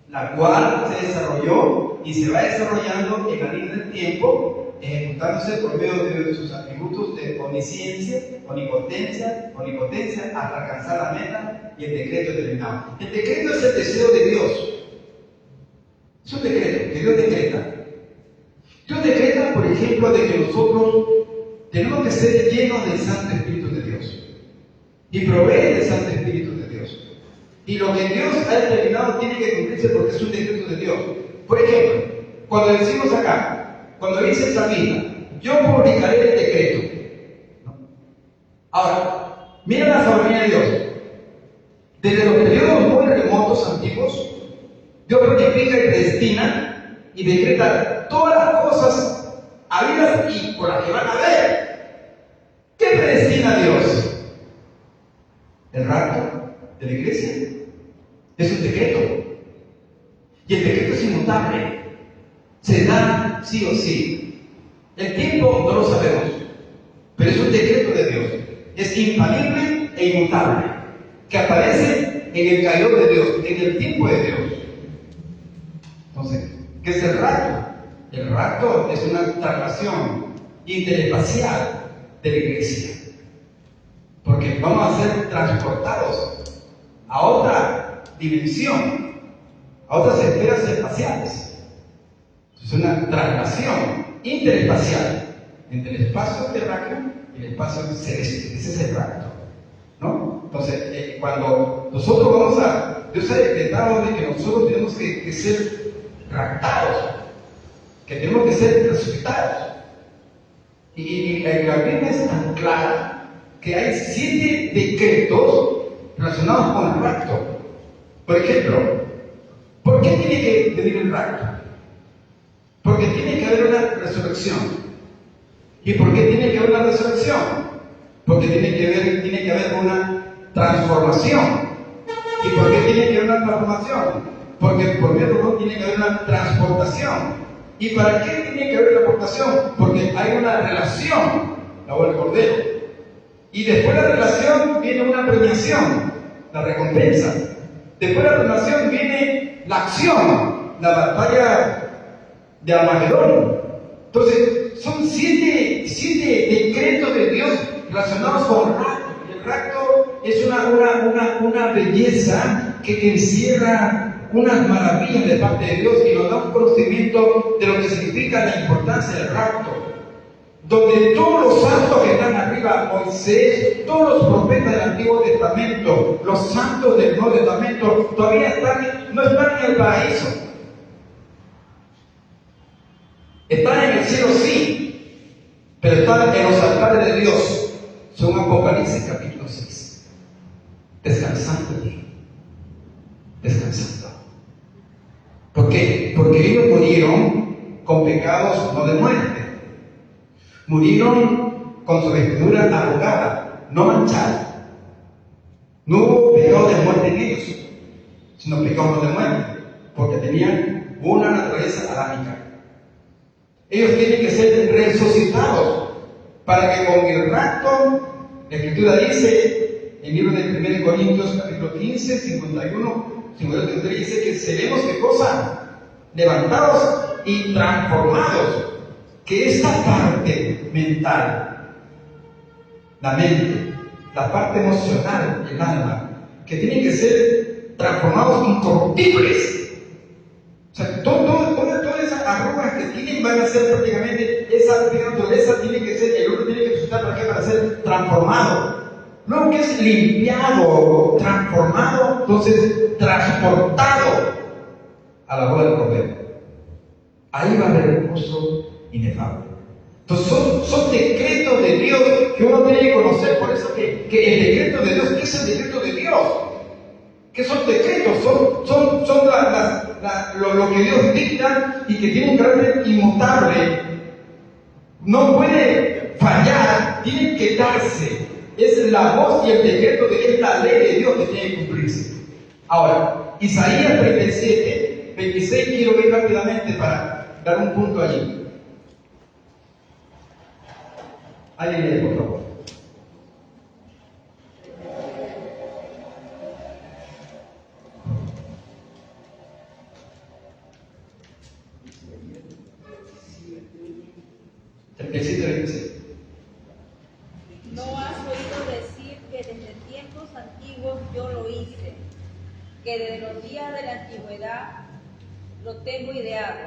la cual se desarrolló y se va desarrollando en la línea del tiempo, ejecutándose por medio de sus atributos de omnisciencia, omnipotencia, hasta alcanzar la meta y el decreto determinado. El decreto es el deseo de Dios. Es un decreto que Dios decreta. Dios decreta, por ejemplo, de que nosotros tenemos que ser llenos del Santo Espíritu de Dios y proveer del Santo Espíritu de Dios. Y lo que Dios ha determinado tiene que cumplirse porque es un decreto de Dios. Por ejemplo, cuando decimos acá, cuando dice el salmista, yo publicaré el decreto. Ahora, mira la soberanía de Dios. Desde los periodos muy remotos antiguos, Dios planifica y predestina y decreta todas las cosas habidas y por las que van a haber. ¿Qué predestina Dios? El rapto de la iglesia. Es un decreto. Y el decreto es inmutable. Se da sí o sí. El tiempo no lo sabemos, pero es un decreto de Dios. Es infalible e inmutable, que aparece en el caidor de Dios, en el tiempo de Dios. Entonces, ¿qué es el rapto? El rapto es una traslación interespacial de la iglesia, porque vamos a ser transportados a otra dimensión, a otras esferas espaciales. Es una traslación interespacial entre el espacio terráqueo y el espacio celeste. Ese es el rapto, ¿no? Entonces, cuando nosotros vamos a... Dios ha decretado de que nosotros tenemos que ser raptados, que tenemos que ser resucitados. Y la Biblia es tan clara que hay 7 decretos relacionados con el rapto. Por ejemplo, ¿por qué tiene que venir el rapto? Porque tiene que haber una resurrección. ¿Y por qué tiene que haber una resurrección? Porque tiene que haber una transformación. ¿Y por qué tiene que haber una transformación? Porque por medio de tiene que haber una transportación. ¿Y para qué tiene que haber transportación? Porque hay una relación, la boda del Cordero. Y después de la relación viene una premiación, la recompensa. Después de la relación viene la acción, la batalla de Armagedón. Entonces, son 7 decretos de Dios relacionados con el rapto. El rapto es una belleza que encierra unas maravillas de parte de Dios y nos da un conocimiento de lo que significa la importancia del rapto. Donde todos los santos que están arriba, Moisés, todos los profetas del Antiguo Testamento, los santos del Nuevo Testamento, todavía no están en el paraíso. Están en el cielo, sí, pero están en los altares de Dios, según Apocalipsis capítulo 6, descansando allí, descansando. ¿Por qué? Porque ellos murieron con pecados no de muerte, murieron con su vestidura arrugada, no manchada. No hubo pecado de muerte en ellos, sino pecado no de muerte, porque tenían una naturaleza adámica. Ellos tienen que ser resucitados para que con el rapto, la Escritura dice, en el libro de 1 Corintios, capítulo 15, 51, 52, dice que seremos, ¿qué cosa? Levantados y transformados. Que esta parte mental, la mente, la parte emocional, el alma, que tienen que ser transformados incorruptibles. O sea, todas esas arrugas que tienen van a ser prácticamente, esa naturaleza tiene que ser, el hombre tiene que resultar para ser transformado. No que es limpiado, transformado, entonces transportado a la boda del Cordero. Ahí va a haber un gozo inefable. Entonces son decretos de Dios que uno tiene que conocer. Por eso que el decreto de Dios, ¿qué es el decreto de Dios? ¿Qué son decretos? Son lo que Dios dicta y que tiene un carácter inmutable. No puede fallar, tiene que darse. Es la voz y el decreto de Dios, es la ley de Dios que tiene que cumplirse. Ahora, Isaías 37, 26, quiero ver rápidamente para dar un punto allí. Alguien lee, por favor. ¿No has oído decir que desde tiempos antiguos yo lo hice? Que desde los días de la antigüedad lo tengo ideado.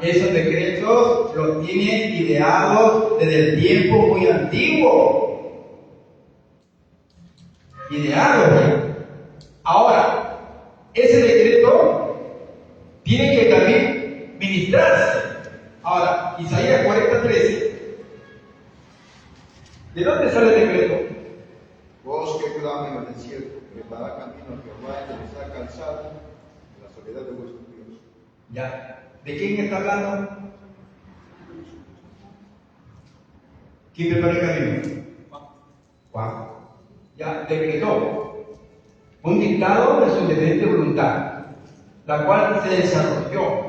Esos decretos los tiene ideados desde el tiempo muy antiguo. ideado, ¿no? Ahora, ese decreto tiene que también ministrarse. Ahora, Isaías 40:13, ¿de dónde sale el decreto? Vos que clamen al desierto, preparad camino a Jehová y enderezad calzada en la soledad de vuestro Dios. Ya. ¿De quién está hablando? ¿Quién prepara el camino? Juan. Ya decretó un dictado de su independiente voluntad, la cual se desarrolló.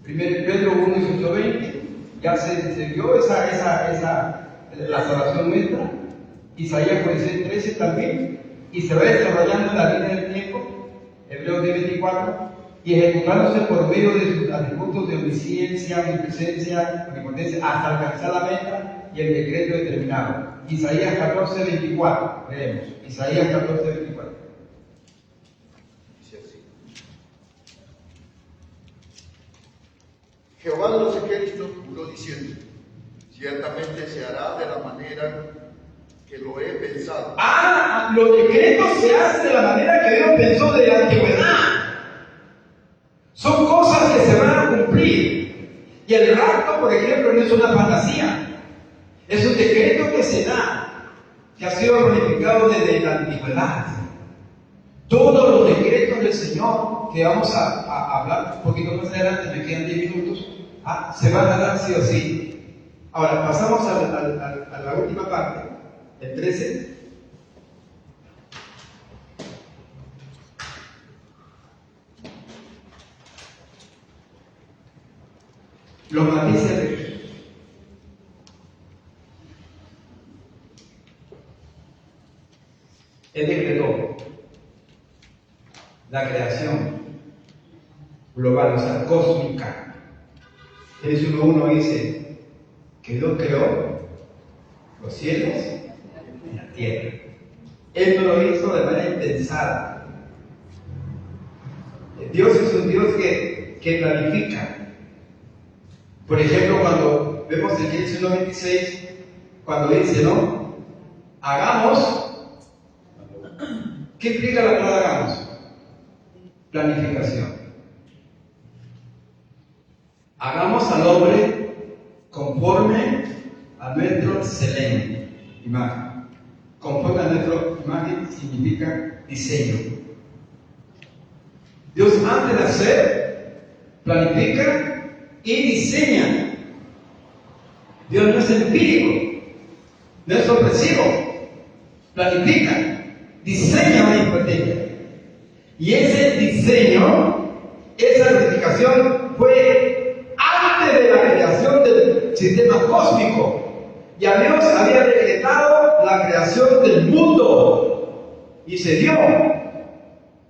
1 Pedro 1:18-20, ya se dio la salvación nuestra. Isaías 46:13 también, y se va desarrollando en la vida del tiempo. Hebreos 10:24, y ejecutándose por medio de sus atributos de omnisciencia, omnipresencia, omnipotencia, hasta alcanzar la meta y el decreto determinado. Isaías 14:24, leemos. Isaías 14:24. Dice así: Jehová de los ejércitos juró diciendo: ciertamente se hará de la manera que lo he pensado. Los decretos se hacen de la manera que Dios pensó de la antigüedad. Son cosas que se van a cumplir. Y el rapto, por ejemplo, no es una fantasía. Es un decreto que se da, que ha sido planificado desde la antigüedad. Todos los decretos del Señor, que vamos a hablar un poquito más adelante, me quedan 10 minutos, se van a dar sí o sí. Ahora, pasamos a la última parte, el 13. Los matices de Jesús. Él decretó la creación global, o sea, cósmica. Génesis 1:1 dice que Dios creó los cielos y la tierra. Él no lo hizo de manera impensada. Dios es un Dios que planifica. Por ejemplo, cuando vemos en Génesis 1:26, cuando dice, ¿no? Hagamos. ¿Qué implica la palabra hagamos? Planificación. Hagamos al hombre conforme a nuestro selén, imagen. Conforme a nuestra imagen significa diseño. Dios antes de hacer, planifica y diseña. Dios no es empírico, no es sorpresivo, planifica. Diseña una hipoteca. Y ese diseño, esa planificación fue antes de la creación del sistema cósmico. Ya Dios había decretado la creación del mundo y se dio. O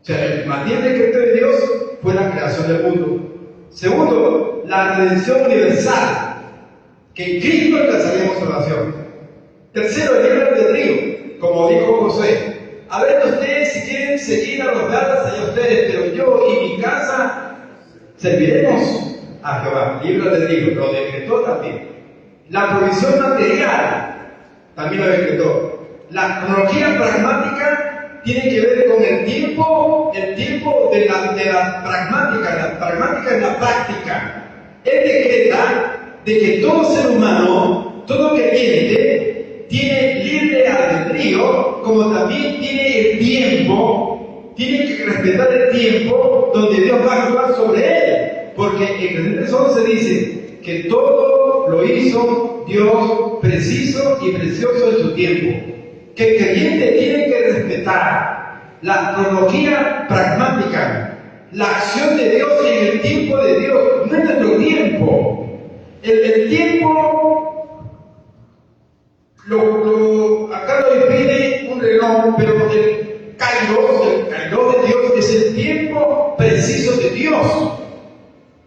sea, el primer decreto de Dios fue la creación del mundo. Segundo, la redención universal, que en Cristo alcanzaremos salvación. Tercero, el libre albedrío, como dijo Josué. A ver, ustedes si quieren seguir a los gatos, allá ustedes, pero yo y mi casa serviremos a Jehová. Libre albedrío, lo decretó también. La provisión material también lo decretó. La cronología pragmática tiene que ver con el tiempo de la pragmática en la práctica. Él decreta de que todo ser humano, todo creyente, tiene libre albedrío, como también tiene el tiempo, tiene que respetar el tiempo donde Dios va a actuar sobre él. Porque en el 3:11 dice que todo lo hizo Dios preciso y precioso en su tiempo. Que el creyente tiene que respetar la cronología pragmática, la acción de Dios en el tiempo de Dios, no en nuestro tiempo. El tiempo acá lo impide un reloj, pero el kairos de Dios es el tiempo preciso de Dios.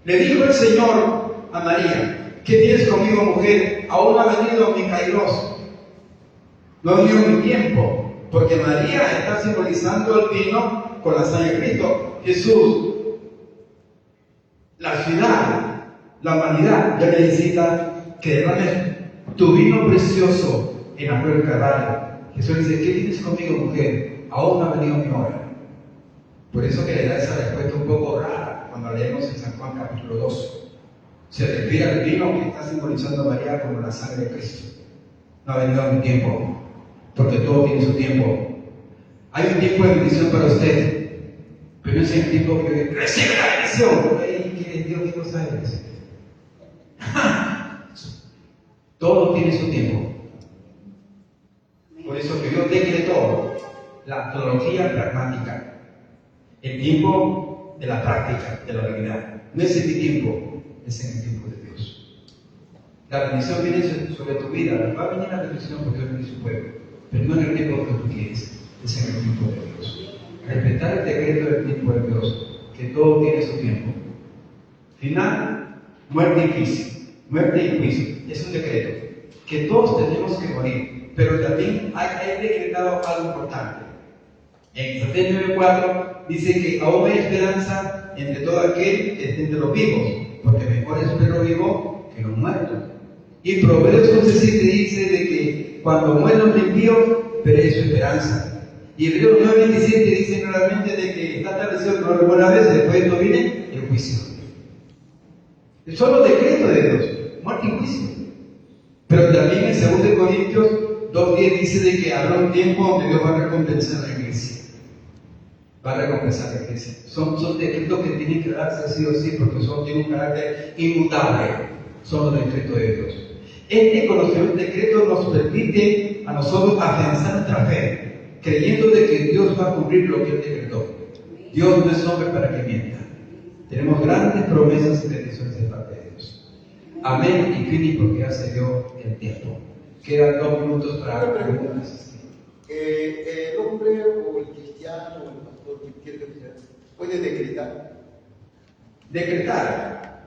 Le dijo el Señor a María: ¿qué tienes conmigo, mujer? Aún no ha venido mi kairos. No ha venido mi tiempo, porque María está simbolizando el vino con la sangre de Cristo. Jesús, la ciudad, la humanidad ya necesita que derrames tu vino precioso en la cruz del Calvario. Jesús dice, ¿qué vienes conmigo, mujer? Aún no ha venido mi hora. Por eso que le da esa respuesta un poco rara cuando leemos en San Juan capítulo 2. Se refiere al vino que está simbolizando a María como la sangre de Cristo. No ha venido mi tiempo, porque todo tiene su tiempo. Hay un tiempo de bendición para usted, pero no es el tiempo que recibe la bendición. ¿Qué Dios qué cosa es? Todo tiene su tiempo. Por eso que Dios decretó la teología pragmática, el tiempo de la práctica, de la realidad. No es en mi tiempo, es en el tiempo de Dios. La bendición viene sobre tu vida, va a venir la bendición porque Dios bendice su pueblo, pero no en el tiempo que tú quieres, es en el tiempo de Dios. Respetar el decreto del tiempo de Dios, que todo tiene su tiempo. Final, muerte y juicio. Muerte y juicio, es un decreto, que todos tenemos que morir, pero también hay decretado algo importante. En Santiago 9:4 dice que aún hay esperanza entre todo aquel que esté entre los vivos, porque mejor es un perro vivo que los muertos. Y Proverbios 11:7 dice de que cuando muere un impío, perece su esperanza. Y Hebreos 9:27 dice claramente de que está establecido que alguna vez después no viene el juicio. Son los decretos de Dios, muerte y juicio. Pero también en 2 Corintios 2:10 dice de que habrá un tiempo donde Dios va a recompensar a la iglesia. Va a recompensar a la iglesia. Son decretos que tienen que darse sí o sí, porque tienen un carácter inmutable. Son los decretos de Dios. Este conocimiento decreto nos permite a nosotros afianzar nuestra fe, creyendo de que Dios va a cumplir lo que Él decretó. Dios no es hombre para que mienta. Tenemos grandes promesas y bendiciones de parte de Dios. Amén y fin, porque ya se dio el tiempo. Quedan 2 minutos para preguntas. ¿El hombre o el cristiano o el pastor que quiere que puede decretar? Decretar.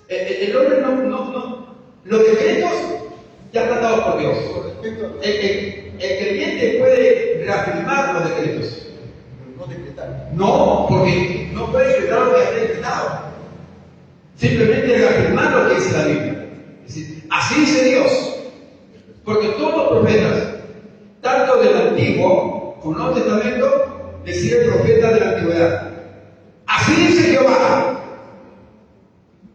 El hombre no. Los decretos ya están dados por Dios. El creyente puede reafirmar los decretos. No decretar. No, porque no puede decretar lo que ya está decretado. Simplemente reafirmar lo que dice la Biblia. Es decir, así dice Dios. Porque todos los profetas, tanto del Antiguo como del Nuevo Testamento, decía el profeta de la Antigüedad. Así dice Jehová.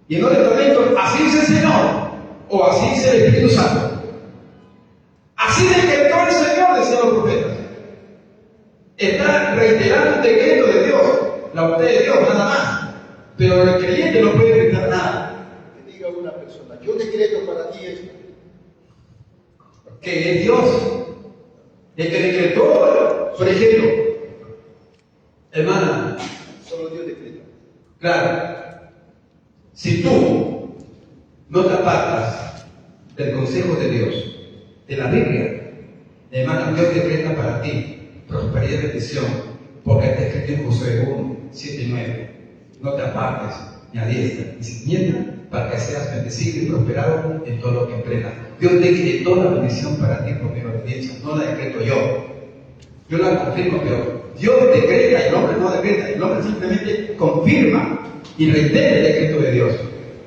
Y en el Nuevo Testamento, así dice el Señor. O así dice el Espíritu Santo. Así decretó el Señor, decían los profetas. Está reiterando el decreto de Dios, la voluntad de Dios, nada más. Pero el creyente no puede decretar nada. Que diga una persona, yo decreto para ti esto. Que es Dios. El que decretó, por ejemplo, hermana. Solo Dios decreta. Claro. Si tú no te apartas del consejo de Dios, de la Biblia, hermano, Dios decreta para ti prosperidad y bendición, porque te escrito en Josué 1:7-9. No te apartes ni a diestra ni siniestra, para que seas bendecido y prosperado en todo lo que emprendas. Dios decretó la bendición para ti por mi obediencia, no la decreto yo. Yo la confirmo, pero Dios decreta, el hombre no decreta, el hombre simplemente confirma y reitera el decreto de Dios.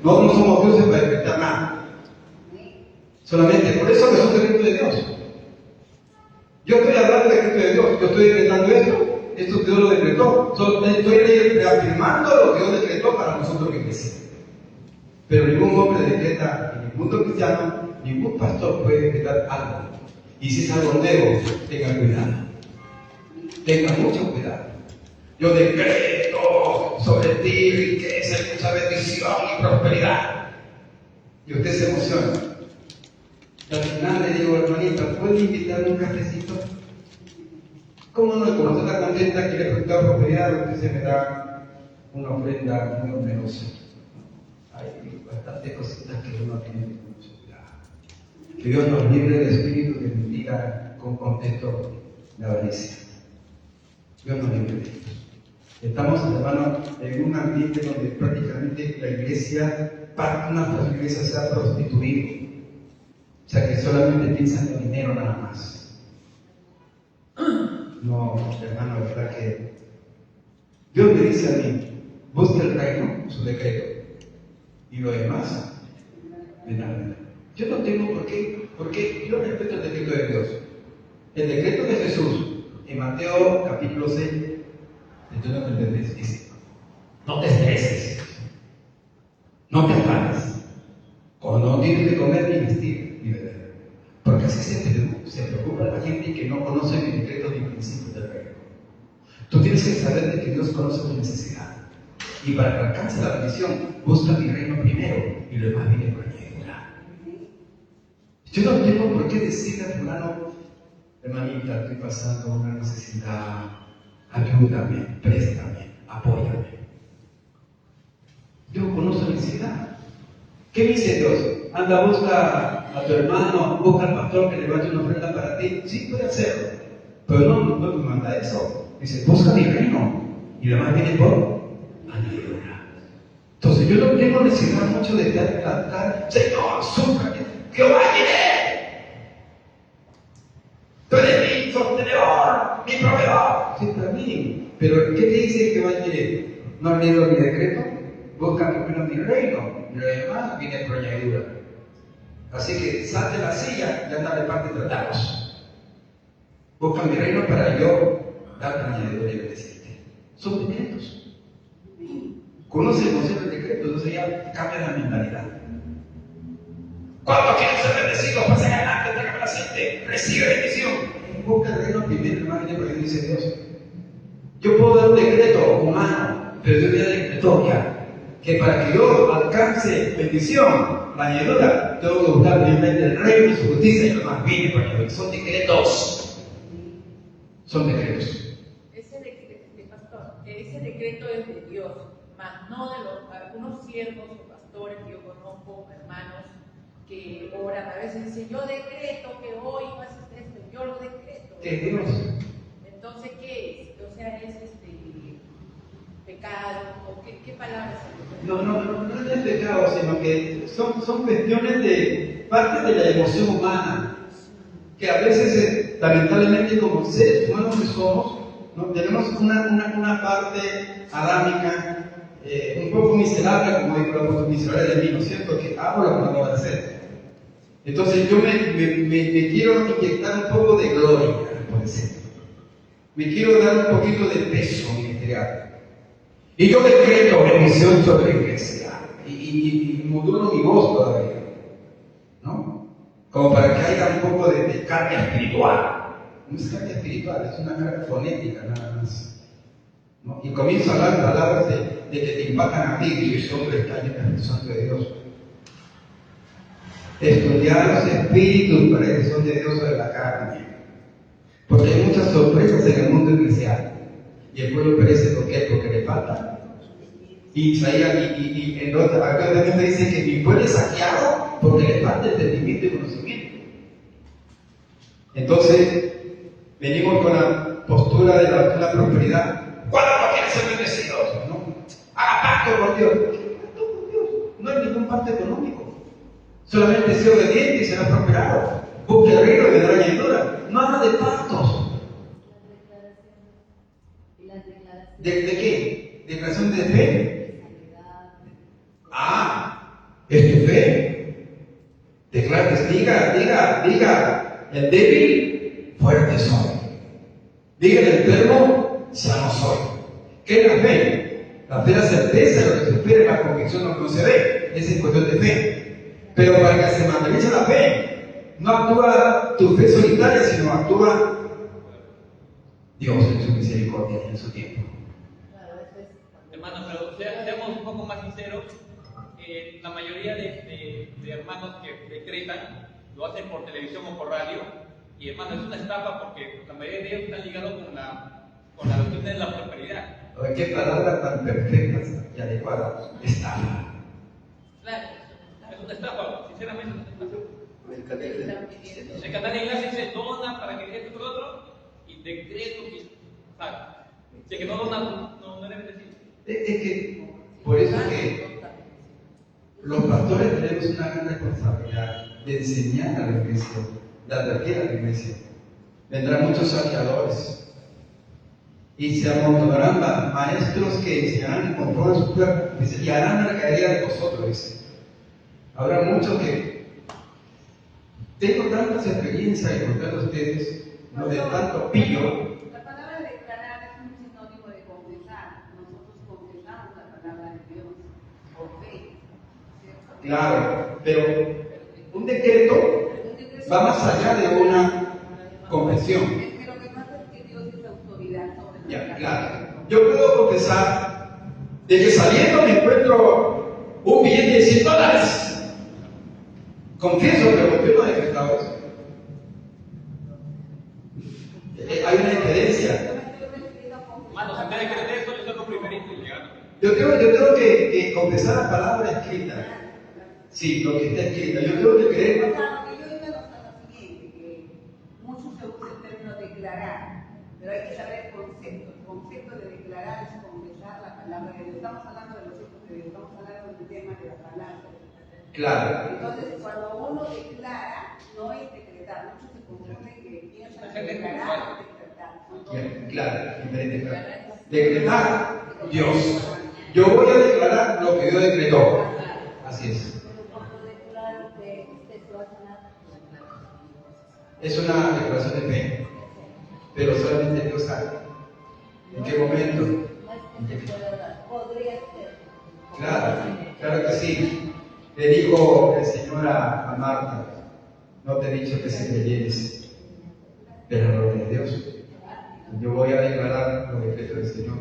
Nosotros no somos dioses para decretar nada. Solamente por eso que son decretos de Dios. Yo estoy hablando del decreto de Dios, yo estoy decretando esto Dios lo decretó. Estoy reafirmando lo que Dios decretó para nosotros que iglesia. Pero ningún hombre decreta, en el mundo cristiano, ningún pastor puede decretar algo. Y si es algo nuevo, tengan cuidado. Tengan mucho cuidado. Yo decreto sobre ti riqueza y mucha bendición y prosperidad. Y usted se emociona. Y al final le digo, hermanita, ¿puede invitarme un cafecito? ¿Cómo no? Como usted está contenta que le he preguntado prosperidad, usted se me da una ofrenda muy onerosa. Hay bastantes cositas que uno tiene que tener mucho cuidado. Que Dios nos libre del espíritu que bendiga con contento la avaricia. Dios nos libre de esto. Estamos, hermano, en un ambiente donde prácticamente la iglesia, una de las iglesias se ha prostituido. O sea que solamente piensan en dinero nada más. No, hermano, la verdad que Dios me dice a mí, busca el reino, su decreto, y lo demás, de nada. Yo no tengo por qué, porque yo respeto el decreto de Dios, El decreto de Jesús en Mateo capítulo 6, del 1 al 33, dice: no te estreses, no te afanes, cuando no tienes que comer ni vestir ni beber, porque así se preocupa la gente que no conoce ni decretos ni principios del reino. Tú tienes que saber de que Dios conoce tu necesidad, y para que alcance la bendición, busca mi reino primero y lo demás viene por añadidura. Yo no tengo por qué decirle a fulano: hermanita, estoy pasando una necesidad, ayúdame, préstame, apóyame. Dios conoce la necesidad. ¿Qué dice Dios? Anda, busca a tu hermano, busca al pastor que levante una ofrenda para ti. Sí, puede hacerlo, pero no me manda eso. Dice: busca mi reino y lo demás viene por añadidura. Entonces yo no tengo necesidad mucho de estar en el altar: Señor, sufra, Jehová quiere. Tú eres mi sostenedor, mi proveedor. Sí, también. Pero ¿qué te dice que va a querer? ¿No has leído mi decreto? Busca primero mi reino, y lo demás viene por añadidura. Así que sal de la silla y anda de parte de tratados. Busca mi reino para yo darte añadidura y bendecirte. Son decretos. Conoce el concepto de decreto, entonces ya cambia la mentalidad. ¿Cuántos quieren ser bendecidos? Pasen adelante, tráigame la siguiente, recibe bendición. Busca el reino primero, hermano, porque dice Dios. Yo puedo dar un decreto humano, pero yo voy a decretar que para que yo alcance bendición, la añadidura, tengo que buscar primeramente el reino y su justicia, y lo más viene por añadidura. Son decretos. Son decretos. Ese decreto es de Dios, más no de algunos siervos o pastores que yo conozco, hermanos, que oran a veces dicen: yo decreto que hoy vas a hacer esto, yo lo decreto. ¿Qué es Dios? Entonces, ¿qué es? O sea, ¿es pecado? ¿O qué palabras? No es pecado, sino que son cuestiones de parte de la emoción humana, que a veces, lamentablemente, como seres humanos que somos, ¿no? Tenemos una parte adámica, un poco miserable, como digo, los miserables de mí, ¿no es cierto? Que hago lo que no debo de hacer. Entonces yo me quiero inyectar un poco de gloria, por decirlo. Me quiero dar un poquito de peso ministerial. Y yo decreto bendición sobre la iglesia. Y modulo mi voz todavía, ¿no? Como para que haya un poco de carga espiritual. No es carga espiritual, es una carga fonética nada más, ¿no? Y comienzo a hablar palabras de que te impactan a ti, y ese hombre está en el Espíritu Santo de Dios. Estudiar los espíritus para que son de Dios sobre la carne. Porque hay muchas sorpresas en el mundo eclesial. Y el pueblo perece, ¿por qué? Porque le falta. Y Isaías, y en otra, acá también me dice que mi pueblo es saqueado porque le falta entendimiento y conocimiento. Entonces, venimos con la postura de la prosperidad. ¿Cuándo no quieren ser bendecidos? ¿No? Haga pacto con Dios. ¿Qué pacto con Dios? No hay ningún pacto económico. Solamente sea obediente y será prosperado. Busque el reino y vendrá añadidura. No habla de pactos. ¿De qué? ¿Declaración de fe? ¿Es tu fe? Declares, diga, el débil, fuerte soy. Diga el enfermo, sano soy. ¿Qué es la fe? La fe es la certeza de lo que se espera, la convicción de lo que no se ve. Esa es cuestión de fe. Pero para que se materialice la fe, no actúa tu fe solitaria, sino actúa Dios en su misericordia y en su tiempo. Hermanos, pero seamos un poco más sinceros. La mayoría de hermanos que decretan lo hacen por televisión o por radio, y hermanos, es una estafa porque la mayoría de ellos están ligados con la doctrina de la prosperidad. Qué palabra tan perfecta y adecuada. Estafa. Claro, es una estafa, sinceramente es una estafa. El El canal de enlace dice: dona para que esto y lo otro, y decreto que, ¿sabes? Si es que no dona, no deben decir. Es que, por eso que los pastores tenemos una gran responsabilidad de enseñar a la iglesia, de advertir a la iglesia. Vendrán muchos saqueadores y se amontonarán maestros que enseñarán conforme a su cuerpo, y harán mercadería de vosotros, dice. Habrá muchos que tengo tantas experiencias y contar a ustedes no de tanto pillo. La palabra declarar es un sinónimo de confesar. Nosotros confesamos la palabra de Dios por fe, ¿cierto? Claro, pero un decreto va más allá de una confesión. Es que lo que pasa es que Dios es autoridad sobre Ya, nuestra claro. vida. Yo puedo confesar de que saliendo me encuentro un billete de $100. Confieso, pero yo no he decretado eso. Hay una diferencia. Hermanos, en vez de creer eso, yo soy lo primerito y llegando. Yo tengo que confesar la palabra escrita. Sí, lo que está escrito. Yo tengo que O creer. sea, lo que yo digo es lo siguiente, que mucho se usa el término declarar, pero hay que saber el concepto. El concepto de declarar es confesar la palabra de Dios. Estamos hablando de los hijos de Dios, estamos hablando del tema de la palabra. Claro. Entonces, cuando uno declara, no es decretar. Muchos se confunden que piensan que declarar es decretar. Son dos. Claro, diferente. Claro. Decretar, Dios. Yo voy a declarar lo que Dios decretó. Así es. Pero cuando declaro que usted se va a sanar, Es una declaración de fe. Pero solamente Dios sabe en qué momento. no es que se pueda dar, podría ser. Claro que sí. Le dijo el Señor a Marta, no te he dicho que se te llenes, pero lo de Dios. Yo voy a declarar los decretos del Señor.